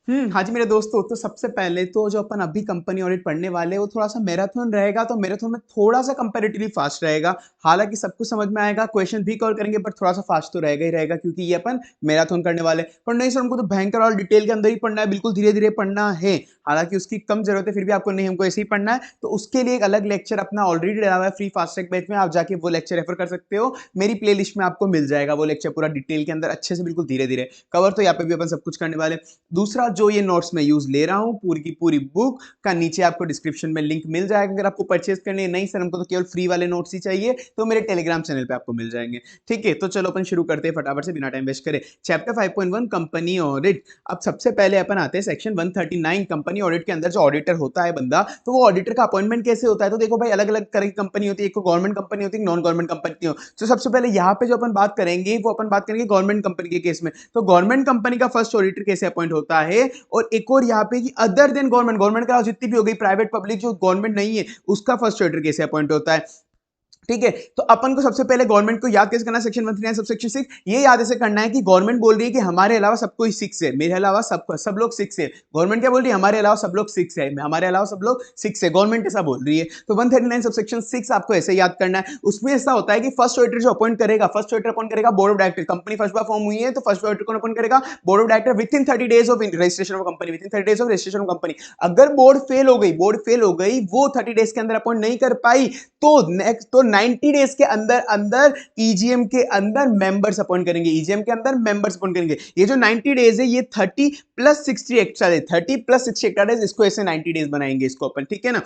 हाँ जी मेरे दोस्तों, तो सबसे पहले तो जो अपन अभी कंपनी ऑडिट पढ़ने वाले हैं वो थोड़ा सा मैराथन रहेगा, तो मैराथन में थोड़ा सा कंपैरेटिवली फास्ट रहेगा। हालांकि सब कुछ समझ में आएगा, क्वेश्चन भी कवर करेंगे, पर थोड़ा सा फास्ट तो रहेगा ही रहेगा, क्योंकि ये अपन मैराथन करने वाले हैं। पर नहीं सर, हमको तो भयंकर और डिटेल के अंदर ही पढ़ना है, बिल्कुल धीरे धीरे पढ़ना है। हालांकि उसकी कम जरूरत है, फिर भी आपको नहीं, हमको ऐसे ही पढ़ना है। तो उसके लिए एक अलग लेक्चर अपना ऑलरेडी डला हुआ है फ्री फास्ट ट्रैक बैच में, आप जाके वो लेक्चर रेफर कर सकते हो। मेरी प्ले में आपको मिल जाएगा वो लेक्चर पूरा डिटेल के अंदर अच्छे से, बिल्कुल धीरे धीरे कवर। तो यहाँ पे भी अपन सब कुछ करने वाले हैं। दूसरा, जो ये नोट्स मैं यूज ले रहा हूं पूरी की पूरी बुक का, नीचे आपको डिस्क्रिप्शन में लिंक मिल जाएगा। अगर आपको परचेज करने है, नहीं सर हमको तो केवल फ्री वाले नोट्स ही चाहिए, तो मेरे टेलीग्राम चैनल पे आपको मिल जाएंगे। ठीक है, तो चलो अपन शुरू करते हैं फटाफट से, बिना टाइम वेस्ट करे। Chapter 5.1 company audit. अब सबसे पहले अपन आते हैं सेक्शन 139 कंपनी ऑडिट के अंदर। जो ऑडिटर होता है बंदा, तो वो ऑडिटर का अपॉइंटमेंट कैसे होता है? तो देखो भाई, अलग अलग तरह की कंपनी होती है, एक तो गवर्नमेंट कंपनी होती है, नॉन गवर्नमेंट कंपनी हो। तो सबसे पहले यहाँ पे जो अपन बात करेंगे वो अपन बात करेंगे गवर्नमेंट कंपनी के केस में। तो गवर्नमेंट कंपनी का फर्स्ट ऑडिटर कैसे अपॉइंट होता है, और एक और यहाँ पे कि अदर देन गवर्नमेंट, गवर्नमेंट का जितनी भी हो गई प्राइवेट पब्लिक, जो गवर्नमेंट नहीं है उसका फर्स्ट ऑडिटर कैसे अपॉइंट होता है। ठीक है, तो अपन को सबसे पहले गवर्नमेंट को याद कैसे करना है, सेक्शन 139 सबसेक्शन 6। ये याद ऐसे करना है कि गवर्नमेंट बोल रही है कि हमारे अलावा सब कोई 6 है, मेरे अलावा सब लोग 6 है। गवर्नमेंट क्या बोल रही है? हमारे अलावा सब लोग 6 है, हमारे अलावा सब लोग 6 है, गवर्नमेंट ऐसा बोल रही है। तो 139 सबसेक्शन 6 आपको ऐसे याद करना है। उसमें ऐसा होता है कि फर्स्ट ऑडिटर जो अपॉइंट करेगा, फर्स्ट ऑडिटर अपॉइंट करेगा board of director. Company first bar form हुई है, तो फर्स्ट ऑडिटर कौन अपॉइंट करेगा? Board of director, with in 30 days of registration of company, with in 30 days of registration of company. अगर board fail हो गई, board fail हो गई, वो 30 डेज के अंदर अपॉइंट नहीं कर पाई, तो नेक्स्ट तो 90 डेज के अंदर अंदर ईजीएम के अंदर मेंबर्स अपॉइंट करेंगे, ईजीएम के अंदर मेंबर्स अपॉइंट करेंगे। ये जो 90 डेज है, ये 30 प्लस 60 एक्स्ट्रा है, 30 प्लस 60 एक्स्ट्रा डेज, इसको ऐसे 90 डेज बनाएंगे इसको अपन, ठीक है ना।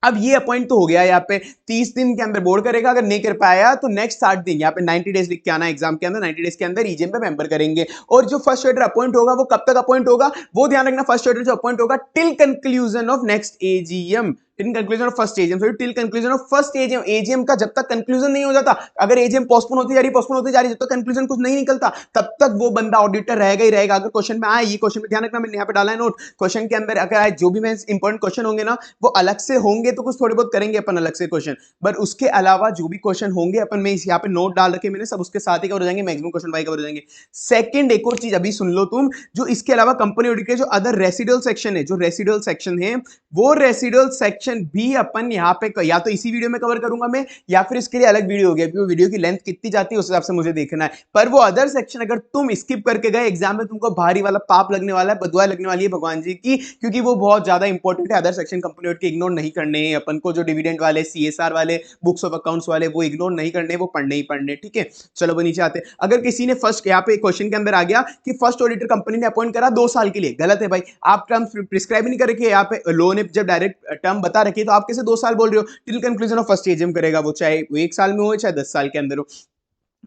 अब ये अपॉइंट तो हो गया, यहाँ पे 30 दिन के अंदर बोर्ड करेगा, अगर नहीं कर पाया तो नेक्स्ट 60 दिन, यहाँ पे 90 डेज लिख के आना एग्जाम के अंदर, 90 डेज के अंदर ईजीएम पे मेंबर करेंगे। और जो फर्स्ट ऑडिटर अपॉइंट होगा वो कब तक अपॉइंट होगा, वो ध्यान रखना, फर्स्ट ऑडिटर जो अपॉइंट होगा till conclusion of next AGM, till conclusion of first AGM, sorry till conclusion of first AGM. AGM का जब तक कंक्लूजन नहीं हो जाता, अगर एजीएम पोस्टपोन होती जा रही, पोस्टपोन होती जा रही, जब तक कंक्लूजन कुछ नहीं निकलता, तब तक वो बंदा ऑडिटर रहेगा ही रहेगा। अगर क्वेश्चन में आए, ये क्वेश्चन में ध्यान रखना, मैंने यहाँ पे डाला है नोट, क्वेश्चन के अंदर अगर आए जो भी मैं इंपॉर्टेंट क्वेश्चन होंगे ना, वो अलग से होंगे, तो कुछ थोड़े बहुत करेंगे अपन अलग से क्वेश्चन, पर उसके अलावा जो भी क्वेश्चन होंगे अपन, में यहाँ पे नोट डाल रखे मैंने, सब उसके साथ ही कवर हो जाएंगे, मैक्सिमम क्वेश्चन भाई कवर हो जाएंगे। सेकंड, एक और चीज अभी सुन लो तुम, जो इसके अलावा कंपनी ऑडिट के जो अदर रेसिडुअल सेक्शन है, जो रेसिडुअल सेक्शन है, वो रेसिडुअल सेक्शन भी अपन यहाँ पे या तो इसी वीडियो में कवर करूंगा मैं, या फिर इसके लिए अलग वीडियो हो गया, क्योंकि वीडियो की लेंथ कितनी जाती है उस हिसाब से मुझे देखना है। पर वो अदर सेक्शन अगर तुम स्किप करके गए, एग्जाम में तुमको भारी वाला पाप लगने वाला है, बदुआ लगने वाली है भगवान जी की, क्योंकि वो बहुत ज्यादा इंपॉर्टेंट है। अदर सेक्शन कंपनी ऑडिट के इग्नोर नहीं करने हैं अपन को, जो डिविडेंड वाले, सीएसआर वाले, बुक्स ऑफ अकाउंट्स वाले, वो इग्नोर नहीं करने, वो पढ़ने ही पढ़ने, ठीक है। चलो वो नीचे आते, अगर किसी ने फर्स्ट, यहाँ पे क्वेश्चन के अंदर आ गया कि फर्स्ट ऑडिटर कंपनी ने अपॉइंट करा 2 साल के लिए, गलत है भाई। आप टर्म प्रिस्क्राइब नहीं कर रखे यहाँ पे, लो ने जब डायरेक्ट टर्म बता रखी है, तो आप कैसे 2 साल बोल रहे हो? Till conclusion of first AGM करेगा, वो चाहे वो 1 साल में हो चाहे 10 साल के अंदर हो।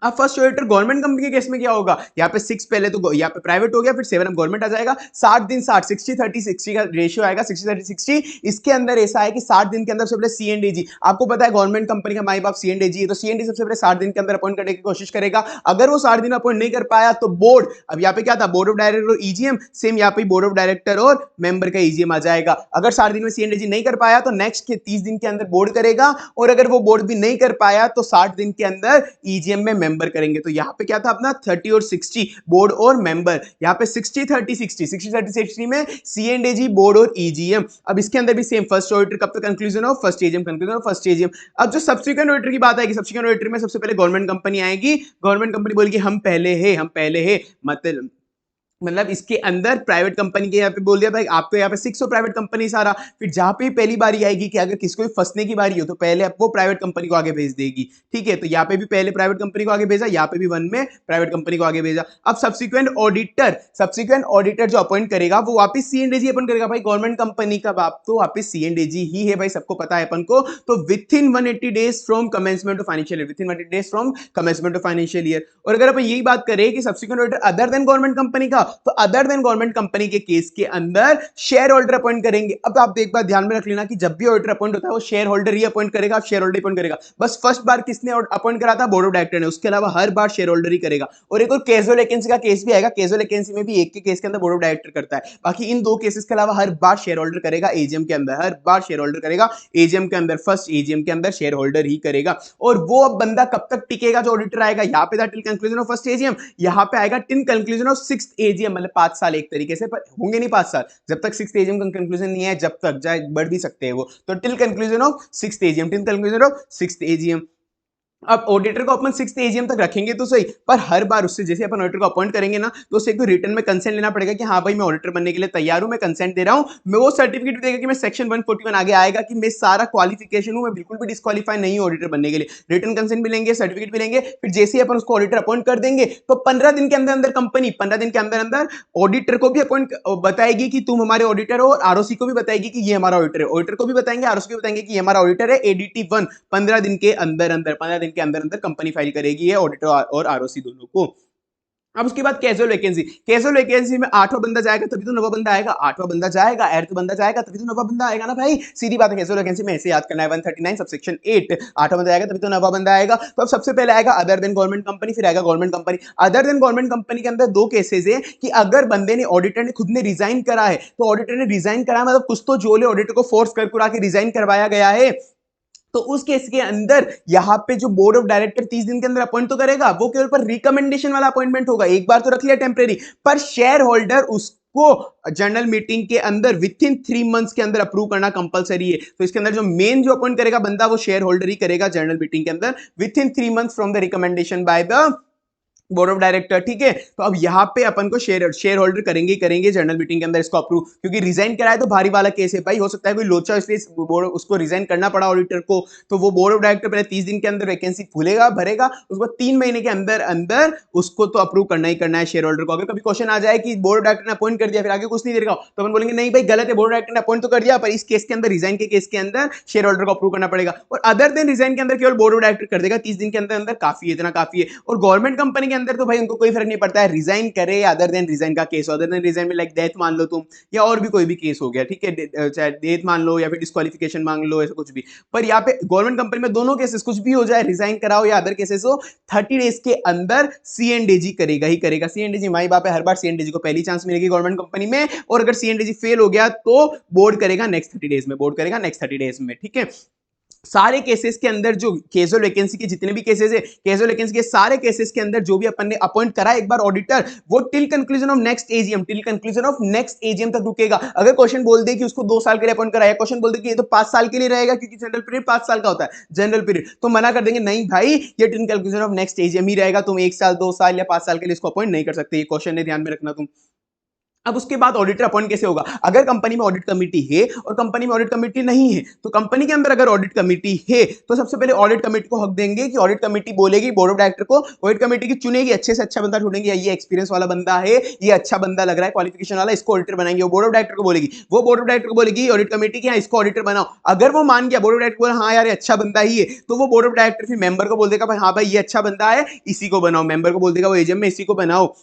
अब फर्स्ट ऑडिटर गवर्नमेंट कंपनी के केस में क्या होगा, यहाँ पे 6 पहले तो यहाँ पे प्राइवेट हो गया, फिर 7 अब गवर्नमेंट आ जाएगा। 60 दिन 60, 60 30 60 का रेशियो आएगा, 60 30 60। इसके अंदर ऐसा है कि 60 दिन के अंदर सबसे पहले सीएनडीजी, आपको पता है गवर्नमेंट कंपनी का माई बाप सीएनडीजी है, तो सीएनडी सबसे पहले 60 दिन के अंदर अपॉइंट करने की कोशिश करेगा। अगर वो 60 दिन अपॉइंट नहीं कर पाया तो बोर्ड, अब यहाँ पे क्या था, बोर्ड ऑफ डायरेक्टर और ईजीएम, सेम यहाँ पे बोर्ड ऑफ डायरेक्टर और मेंबर का ईजीएम आ जाएगा। अगर 60 दिन में सीएनडीजी नहीं कर पाया तो नेक्स्ट के 30 दिन के अंदर बोर्ड करेगा, और अगर वो बोर्ड भी नहीं कर पाया तो 60 दिन के अंदर ईजीएम में मेंबर करेंगे। तो यहाँ पे क्या था अपना 30 और 60 बोर्ड और मेंबर, यहाँ पे 60 30 60, 60 30 60 में सीएनडीजी, बोर्ड और ईजीएम। अब इसके अंदर भी सेम, फर्स्ट ऑडिटर कब तक conclusion of first AGM, conclusion of first AGM. अब जो सब्सिक्वेंट ऑडिटर की बात आएगी, सब्सिक्वेंट ऑडिटर में सबसे पहले गवर्नमेंट कंपनी आएगी, गवर्नमेंट कंपनी बोलेगी हम पहले है, हम पहले है, मतलब इसके अंदर प्राइवेट कंपनी के यहाँ पे बोल दिया भाई आपको यहाँ पे 600 प्राइवेट कंपनी सारा, फिर जहां पे पहली बारी आएगी कि अगर किसको भी फंसने की बारी हो तो पहले वो प्राइवेट कंपनी को आगे भेज देगी, ठीक है। तो यहाँ पे भी पहले प्राइवेट कंपनी को आगे भेजा, यहाँ पे भी 1 में प्राइवेट कंपनी को आगे भेजा। अब सब्सिक्वेंट ऑडिटर जो अपॉइंट करेगा वो वापिस सीएनडीजी अपॉइंट करेगा, भाई गवर्नमेंट कंपनी का बाप तो वापिस सीएनडीजी ही है भाई, सबको पता है अपन को। तो with in 180 days from commencement of financial year, with in 180 days from commencement of financial year. और अगर अपन यही बात करें कि subsequent auditor other than government company का, तो अदर देन गवर्नमेंट कंपनी के केस के अंदर शेयर होल्डर अपॉइंट करेंगे। अब आप एक बात ध्यान में रख लेना कि जब भी ऑडिटर अपॉइंट होता है वो शेयर होल्डर ही अपॉइंट करेगा, शेयर होल्डर अपॉइंट करेगा। बस फर्स्ट बार किसने अपॉइंट करा था, बोर्ड ऑफ डायरेक्टर ने, उसके अलावा हर बार शेयर होल्डर ही करेगा। और एक और कैजुअल वैकेंसी का केस भी आएगा, कैजुअल वैकेंसी में भी एक के केस के अंदर बोर्ड ऑफ डायरेक्टर करता है, बाकी इन 2 केसेस के अलावा हर बार शेयर होल्डर करेगा एजीएम के अंदर, हर बार शेयर होल्डर करेगा एजीएम के अंदर, फर्स्ट एजीएम के अंदर शेयर होल्डर ही करेगा। और वो अब बंदा कब तक टिकेगा जो ऑडिटर आएगा, यहाँ पे था till conclusion of first AGM, यहाँ पे आएगा till conclusion of 6th AGM AGM मतलब 5 साल एक तरीके से, पर होंगे नहीं 5 साल जब तक 6th एजीएम का कंक्लूजन नहीं है, जब तक जाए बढ़ भी सकते हैं वो, तो till conclusion of 6th AGM, till conclusion of 6th AGM. अब ऑडिटर को अपन 6th एजीएम तक रखेंगे तो सही, पर हर बार उससे जैसे अपन ऑडिटर को अपॉइंट करेंगे ना, तो उससे एक रिटर्न में कंसेंट लेना पड़ेगा कि हाँ भाई मैं ऑडिटर बनने के लिए तैयार हूं, मैं कंसेंट दे रहा हूं, मैं वो सर्टिफिकेट देगा कि मैं सेक्शन 141 आगे आएगा कि मैं सारा क्वालिफिकेशन हूं, मैं बिल्कुल भी डिस्क्वालीफाई नहीं हूं ऑडिटर बनने के लिए। रिटर्न कंसेंट मिलेंगे, सर्टिफिकेट मिलेंगे, फिर जैसे ही अपन उसको ऑडिटर अपॉइंट कर देंगे तो 15 दिन के अंदर अंदर कंपनी 15 दिन के अंदर अंदर ऑडिटर को भी अपॉइंट बताएगी कि तुम हमारे ऑडिटर हो, और आरओसी को भी बताएगी कि ये हमारा ऑडिटर है, ऑडिटर को भी बताएंगे, आरओसी को बताएंगे कि ये हमारा ऑडिटर है, एडीटी 1 15 दिन के अंदर अंदर 15 दिन के अंदर अंदर कंपनी फाइल करेगी है ऑडिटर और आरओसी दोनों को। अब उसके बाद कैजुअल वैकेंसी, कैजुअल वैकेंसी में 8वां बंदा जाएगा तभी तो 9वां बंदा आएगा, 8वां बंदा जाएगा 8वां बंदा जाएगा तभी तो 9वां बंदा आएगा ना भाई, सीधी बात है। कैजुअल वैकेंसी में ऐसे याद करना है 139 सबसेक्शन 8, 8वां बंदा आएगा तभी तो 9वां बंदा आएगा। तो अब सबसे पहले आएगा अदर देन गवर्नमेंट कंपनी, फिर आएगा government company. Other than government company के अंदर दो केसेस है कि अगर बंदे ने ऑडिटर ने खुद ने रिजाइन करा है, तो ऑडिटर ने रिजाइन करा मतलब कुछ तो जोले ऑडिटर को फोर्स कर के रिजाइन करवाया गया है, तो उस केस के अंदर यहां पे जो बोर्ड ऑफ डायरेक्टर 30 दिन के अंदर अपॉइंट तो करेगा, वो केवल पर रिकमेंडेशन वाला अपॉइंटमेंट होगा, एक बार तो रख लिया टेम्परेरी, पर शेयर होल्डर उसको जनरल मीटिंग के अंदर विथ इन 3 मंथ्स के अंदर अप्रूव करना कंपलसरी है। तो इसके अंदर जो मेन जो अपॉइंट करेगा बंदा वो शेयर होल्डर ही करेगा जनरल मीटिंग के अंदर with in 3 months from the recommendation by the board of director. ठीक है, तो अब यहां पे अपन को शेयर होल्डर करेंगे जनरल मीटिंग के अंदर इसको अप्रूव, क्योंकि रिजाइन कराए तो भारी वाला केस है भाई, हो सकता है कोई लोचा इसलिए उसको रिजाइन करना पड़ा ऑडिटर को, तो वो बोर्ड ऑफ डायरेक्टर पहले 30 दिन के अंदर वैकेंसी खुलेगा भरेगा, उसको 3 महीने के अंदर अंदर उसको तो अप्रूव करना ही करना है शेयर होल्डर को। अगर कभी क्वेश्चन आ जाए कि बोर्ड ऑफ डायरेक्टर ने अपॉइंट कर दिया फिर आगे कुछ नहीं देगा, तो अपन बोलेंगे नहीं भाई गलत है, बोर्ड ऑफ डायरेक्टर ने अपॉइंट तो कर दिया, पर इस केस के अंदर रिजाइन के केस के अंदर शेयर होल्डर को अप्रूव करना पड़ेगा। और अदर देन रिजाइन के अंदर केवल बोर्ड ऑफ डायरेक्टर कर देगा 30 दिन के अंदर अंदर, काफी है, इतना काफी है। और गवर्नमेंट कंपनी के अंदर तो भाई उनको कोई फर्क नहीं पड़ता है, रिजाइन करे या अदर देन रिजाइन का केस, अदर देन रिजाइन में लाइक डेथ मान लो तुम, या और भी कोई भी केस हो गया, ठीक है, चाहे डेथ मान लो या फिर डिस्क्वालिफिकेशन मांग लो, ऐसा कुछ भी। पर यहाँ पे गवर्नमेंट कंपनी में दोनों केसेस कुछ भी हो जाए, रिजाइन कराओ या अदर केसेस हो, 30 डेज के अंदर सीएनडीजी करेगा ही करेगा। सीएनडीजी माई बाप है, हर बार सीएनडीजी को पहली चांस मिलेगी गवर्नमेंट कंपनी में, और अगर सीएनडीजी फेल हो गया तो बोर्ड करेगा नेक्स्ट 30 डेज में, बोर्ड करेगा नेक्स्ट 30 डेज में। ठीक है, सारे केसेस के अंदर जो कैजुअल वैकेंसी के जितने भी केसेस है, कैजुअल वैकेंसी के सारे केसेस के अंदर जो भी अपन ने अपॉइंट करा एक बार ऑडिटर, वो till conclusion of next AGM, till conclusion of next AGM तक रुकेगा। अगर क्वेश्चन बोल दे कि उसको 2 साल के लिए अपॉइंट कराया, क्वेश्चन बोल दे कि ये तो 5 साल के लिए रहेगा क्योंकि जनरल पीरियड 5 साल का होता है जनरल पीरियड, तो मना कर देंगे नहीं भाई ये till conclusion of next AGM ही रहेगा, तुम 1 साल 2 साल या 5 साल के लिए इसको अपॉइंट नहीं कर सकते, ये क्वेश्चन है ध्यान में रखना तुम। अब उसके बाद ऑडिटर अपॉइंट कैसे होगा, अगर कंपनी में ऑडिट कमेटी है और कंपनी में ऑडिट कमेटी नहीं है, तो कंपनी के अंदर अगर ऑडिट कमेटी है तो सबसे पहले ऑडिट कमेटी को हक देंगे कि ऑडिट कमेटी बोलेगी बोर्ड ऑफ डायरेक्टर को, ऑडिट कमेटी की चुनेगी, अच्छे से अच्छा बंदा ढूंढेंगे, ये एक्सपीरियंस वाला बंदा है, ये अच्छा बंदा लग रहा है क्वालिफिकेशन वाला, इसको ऑडिटर बनाएंगे, वो बोर्ड ऑफ डायरेक्टर को बोलेगी, वो बोर्ड ऑफ डायरेक्टर को बोलेगी ऑडिट कमेटी की हाँ इसको ऑडिटर बनाओ। अगर वो मान गया, बोर्ड ऑफ डायरेक्टर बोला हाँ यार अच्छा बंदा ही है, तो वो बोर्ड ऑफ डायरेक्टर फिर मेंबर को बोल देगा भाई हाँ भाई ये अच्छा बंदा है इसी को बनाओ, मेंबर को बोल देगा वो एजीएम में इसी को बनाओ,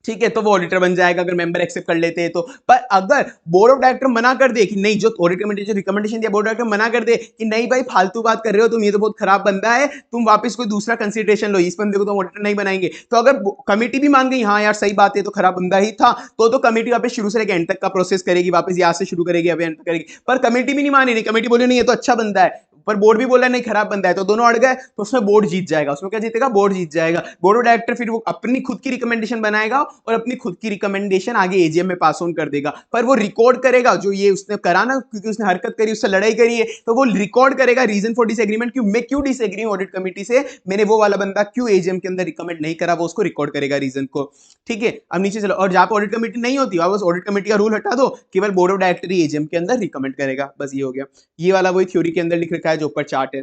ठीक है, तो वो ऑडिटर बन जाएगा अगर मेंबर एक्सेप्ट कर लेते हैं तो। पर अगर बोर्ड ऑफ डायरेक्टर मना कर दे कि नहीं, जो ऑडिट कमेटी जो रिकमेंडेशन दिया बोर्ड ऑफ डायरेक्टर मना कर दे कि नहीं भाई फालतू बात कर रहे हो तुम, ये तो बहुत खराब बंदा है, तुम वापस कोई दूसरा कंसीडरेशन लो, इस बंदे को तो ऑडिटर नहीं बनाएंगे, तो अगर कमेटी भी मान गई हाँ यार सही बात है तो खराब बंदा ही था, तो कमेटी वापस शुरू से लेकर एंड तक का प्रोसेस करेगी, वापस यहाँ से शुरू करेगी अभी एंड तक करेगी। पर कमेटी भी नहीं मानी, नहीं कमेटी बोली नहीं ये तो अच्छा बंदा है, पर बोर्ड भी बोला नहीं खराब बंदा है, तो दोनों अड़ गए, तो उसमें बोर्ड जीत जाएगा, उसमें क्या जीतेगा, बोर्ड जीत जाएगा। बोर्ड ऑफ डायरेक्टर फिर वो अपनी खुद की रिकमेंडेशन बनाएगा और अपनी खुद की रिकमेंडेशन आगे एजीएम में पास ऑन कर देगा, पर वो रिकॉर्ड करेगा जो ये उसने करा ना, क्योंकि उसने हरकत करी, उससे लड़ाई करी है, तो वो रिकॉर्ड करेगा रीजन फॉर डिसएग्रीमेंट, क्यों मैं क्यों डिसएग्री ऑडिट कमेटी से, मैंने वो वाला बंदा क्यों एजीएम के अंदर रिकमेंड नहीं करा, वो उसको रिकॉर्ड करेगा रीजन को। ठीक है, अब नीचे चलो, और जहां पर ऑडिट कमेटी नहीं होती वहां बस ऑडिट कमेटी का रूल हटा दो, केवल board of director he AGM के अंदर रिकमेंड करेगा, बस ये हो गया। ये वाला वही थ्योरी के अंदर लिख रखा है जो ऊपर चार्ट है।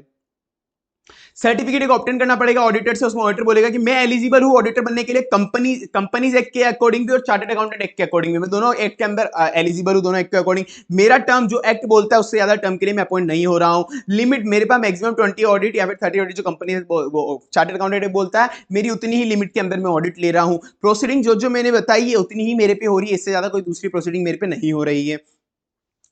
सर्टिफिकेट एक ऑब्टेन करना पड़ेगा ऑडिटर से, उसमें ऑडिटर बोलेगा कि मैं एलिजिबल हूं ऑडिटर बनने के लिए कंपनीज एक्ट के अकॉर्डिंग भी और चार्टर्ड अकाउंटेंट एक्ट के अकॉर्डिंग भी, मैं दोनों एक्ट के अंदर एलिजिबल हूं, दोनों एक्ट के अकॉर्डिंग। मेरा टर्म जो एक्ट बोलता है उससे ज्यादा टर्म के लिए मैं अपॉइंट नहीं हो रहा हूं। लिमिट मेरे पास मैक्सिमम 20 ऑडिट या फिर 30 ऑडिट जो कंपनी चार्टर्ड अकाउंटेंट बोलता है, मेरी उतनी ही लिमिट के अंदर मैं ऑडिट ले रहा हूं। प्रोसीडिंग जो मैंने बताई है उतनी ही मेरे पे हो रही है, इससे ज्यादा कोई दूसरी प्रोसीडिंग मेरे पे नहीं हो रही है।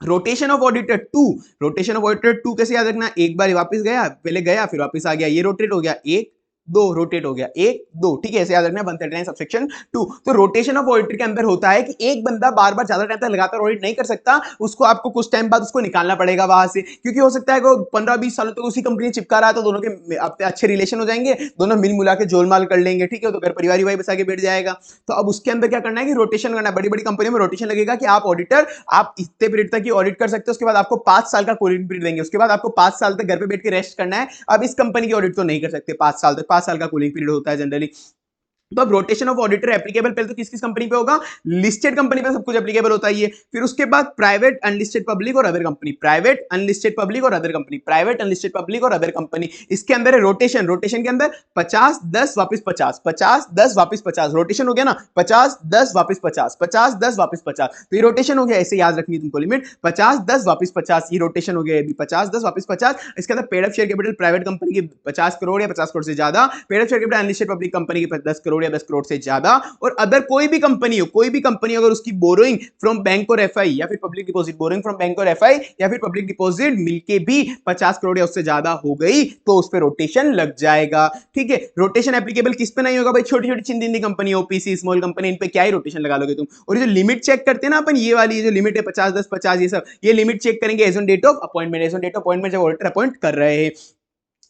Rotation of auditor 2, rotation of auditor 2 कैसे याद रखना, एक बार वापस गया, पहले गया फिर वापस आ गया, ये रोटेट हो गया 1 दो, रोटेट हो गया, 1 2, ठीक है, ऐसे याद रखना 139 सबसेक्शन 2। तो रोटेशन ऑफ ऑडिटर के अंदर होता है कि एक बंदा बार बार ज्यादा टाइम तक लगातार ऑडिट नहीं कर सकता, उसको आपको कुछ टाइम बाद उसको निकालना पड़ेगा वहां से, क्योंकि हो सकता है कि 15-20 सालों तक उसी कंपनी चिपका रहा है, तो दोनों के अच्छे रिलेशन हो जाएंगे, दोनों मिल मुला के जोलमाल कर लेंगे, ठीक है, तो घर परिवार भाई बसा के बैठ जाएगा। तो अब उसके अंदर क्या करना है कि रोटेशन करना है, बड़ी बड़ी कंपनियों में रोटेशन लगेगा कि आप ऑडिटर, आप इतने पीरियड तक ही ऑडिट कर सकते हो, उसके बाद आपको 5 साल का कूलिंग पीरियड देंगे, उसके बाद आपको 5 साल तक घर पे बैठ के रेस्ट करना है। अब इस कंपनी की ऑडिट तो नहीं कर सकते 5 साल तक, 5 साल का कूलिंग पीरियड होता है जनरली। तो अब रोटेशन ऑफ ऑडिटर एप्लीकेबल पहले तो किस किस कंपनी पे होगा, लिस्टेड कंपनी पे सब कुछ एप्लीकेबल होता है ये। फिर उसके बाद प्राइवेट अनलिस्टेड पब्लिक और other company, private unlisted public और other company, private unlisted public और अदर कंपनी। इसके अंदर है रोटेशन, रोटेशन के अंदर 50 10 वापस 50, 50 10 वापस 50, रोटेशन हो गया ना, 50 10 वापस 50, 50 10 वापस 50, तो ये रोटेशन हो गया। ऐसे याद रखनी तुमको लिमिट 50 10 वापस 50, ये रोटेशन हो गया, 50 10 वापस 50। इसके अंदर paid up share capital private company की 50 करोड़ या 50 करोड़ से ज्यादा, paid up share capital unlisted public company की 10 करोड़ या 10 करोड़ से ज्यादा, और अदर कोई भी कंपनी हो, कोई भी कंपनी अगर उसकी बोरोइंग फ्रॉम बैंक और एफआई या फिर public deposit, borrowing from bank और एफआई या फिर पब्लिक डिपॉजिट मिलके भी 50 करोड़ या उससे ज्यादा हो गई, तो उस पर रोटेशन लग जाएगा, ठीक है। रोटेशन एप्लीकेबल किस पे नहीं होगा भाई, छोटी छोटी चिंदी कंपनी, ओपीसी स्मॉल कंपनी, इन पे क्या ही रोटेशन लगा लोगे तुम। और ये जो लिमिट चेक करते हैं ना अपन, ये वाली जो लिमिट है 50 10 50, ये सब ये लिमिट चेक करेंगे as on date of appointment, as on date of appointment जब ऑडिटर अपॉइंट कर रहे हैं।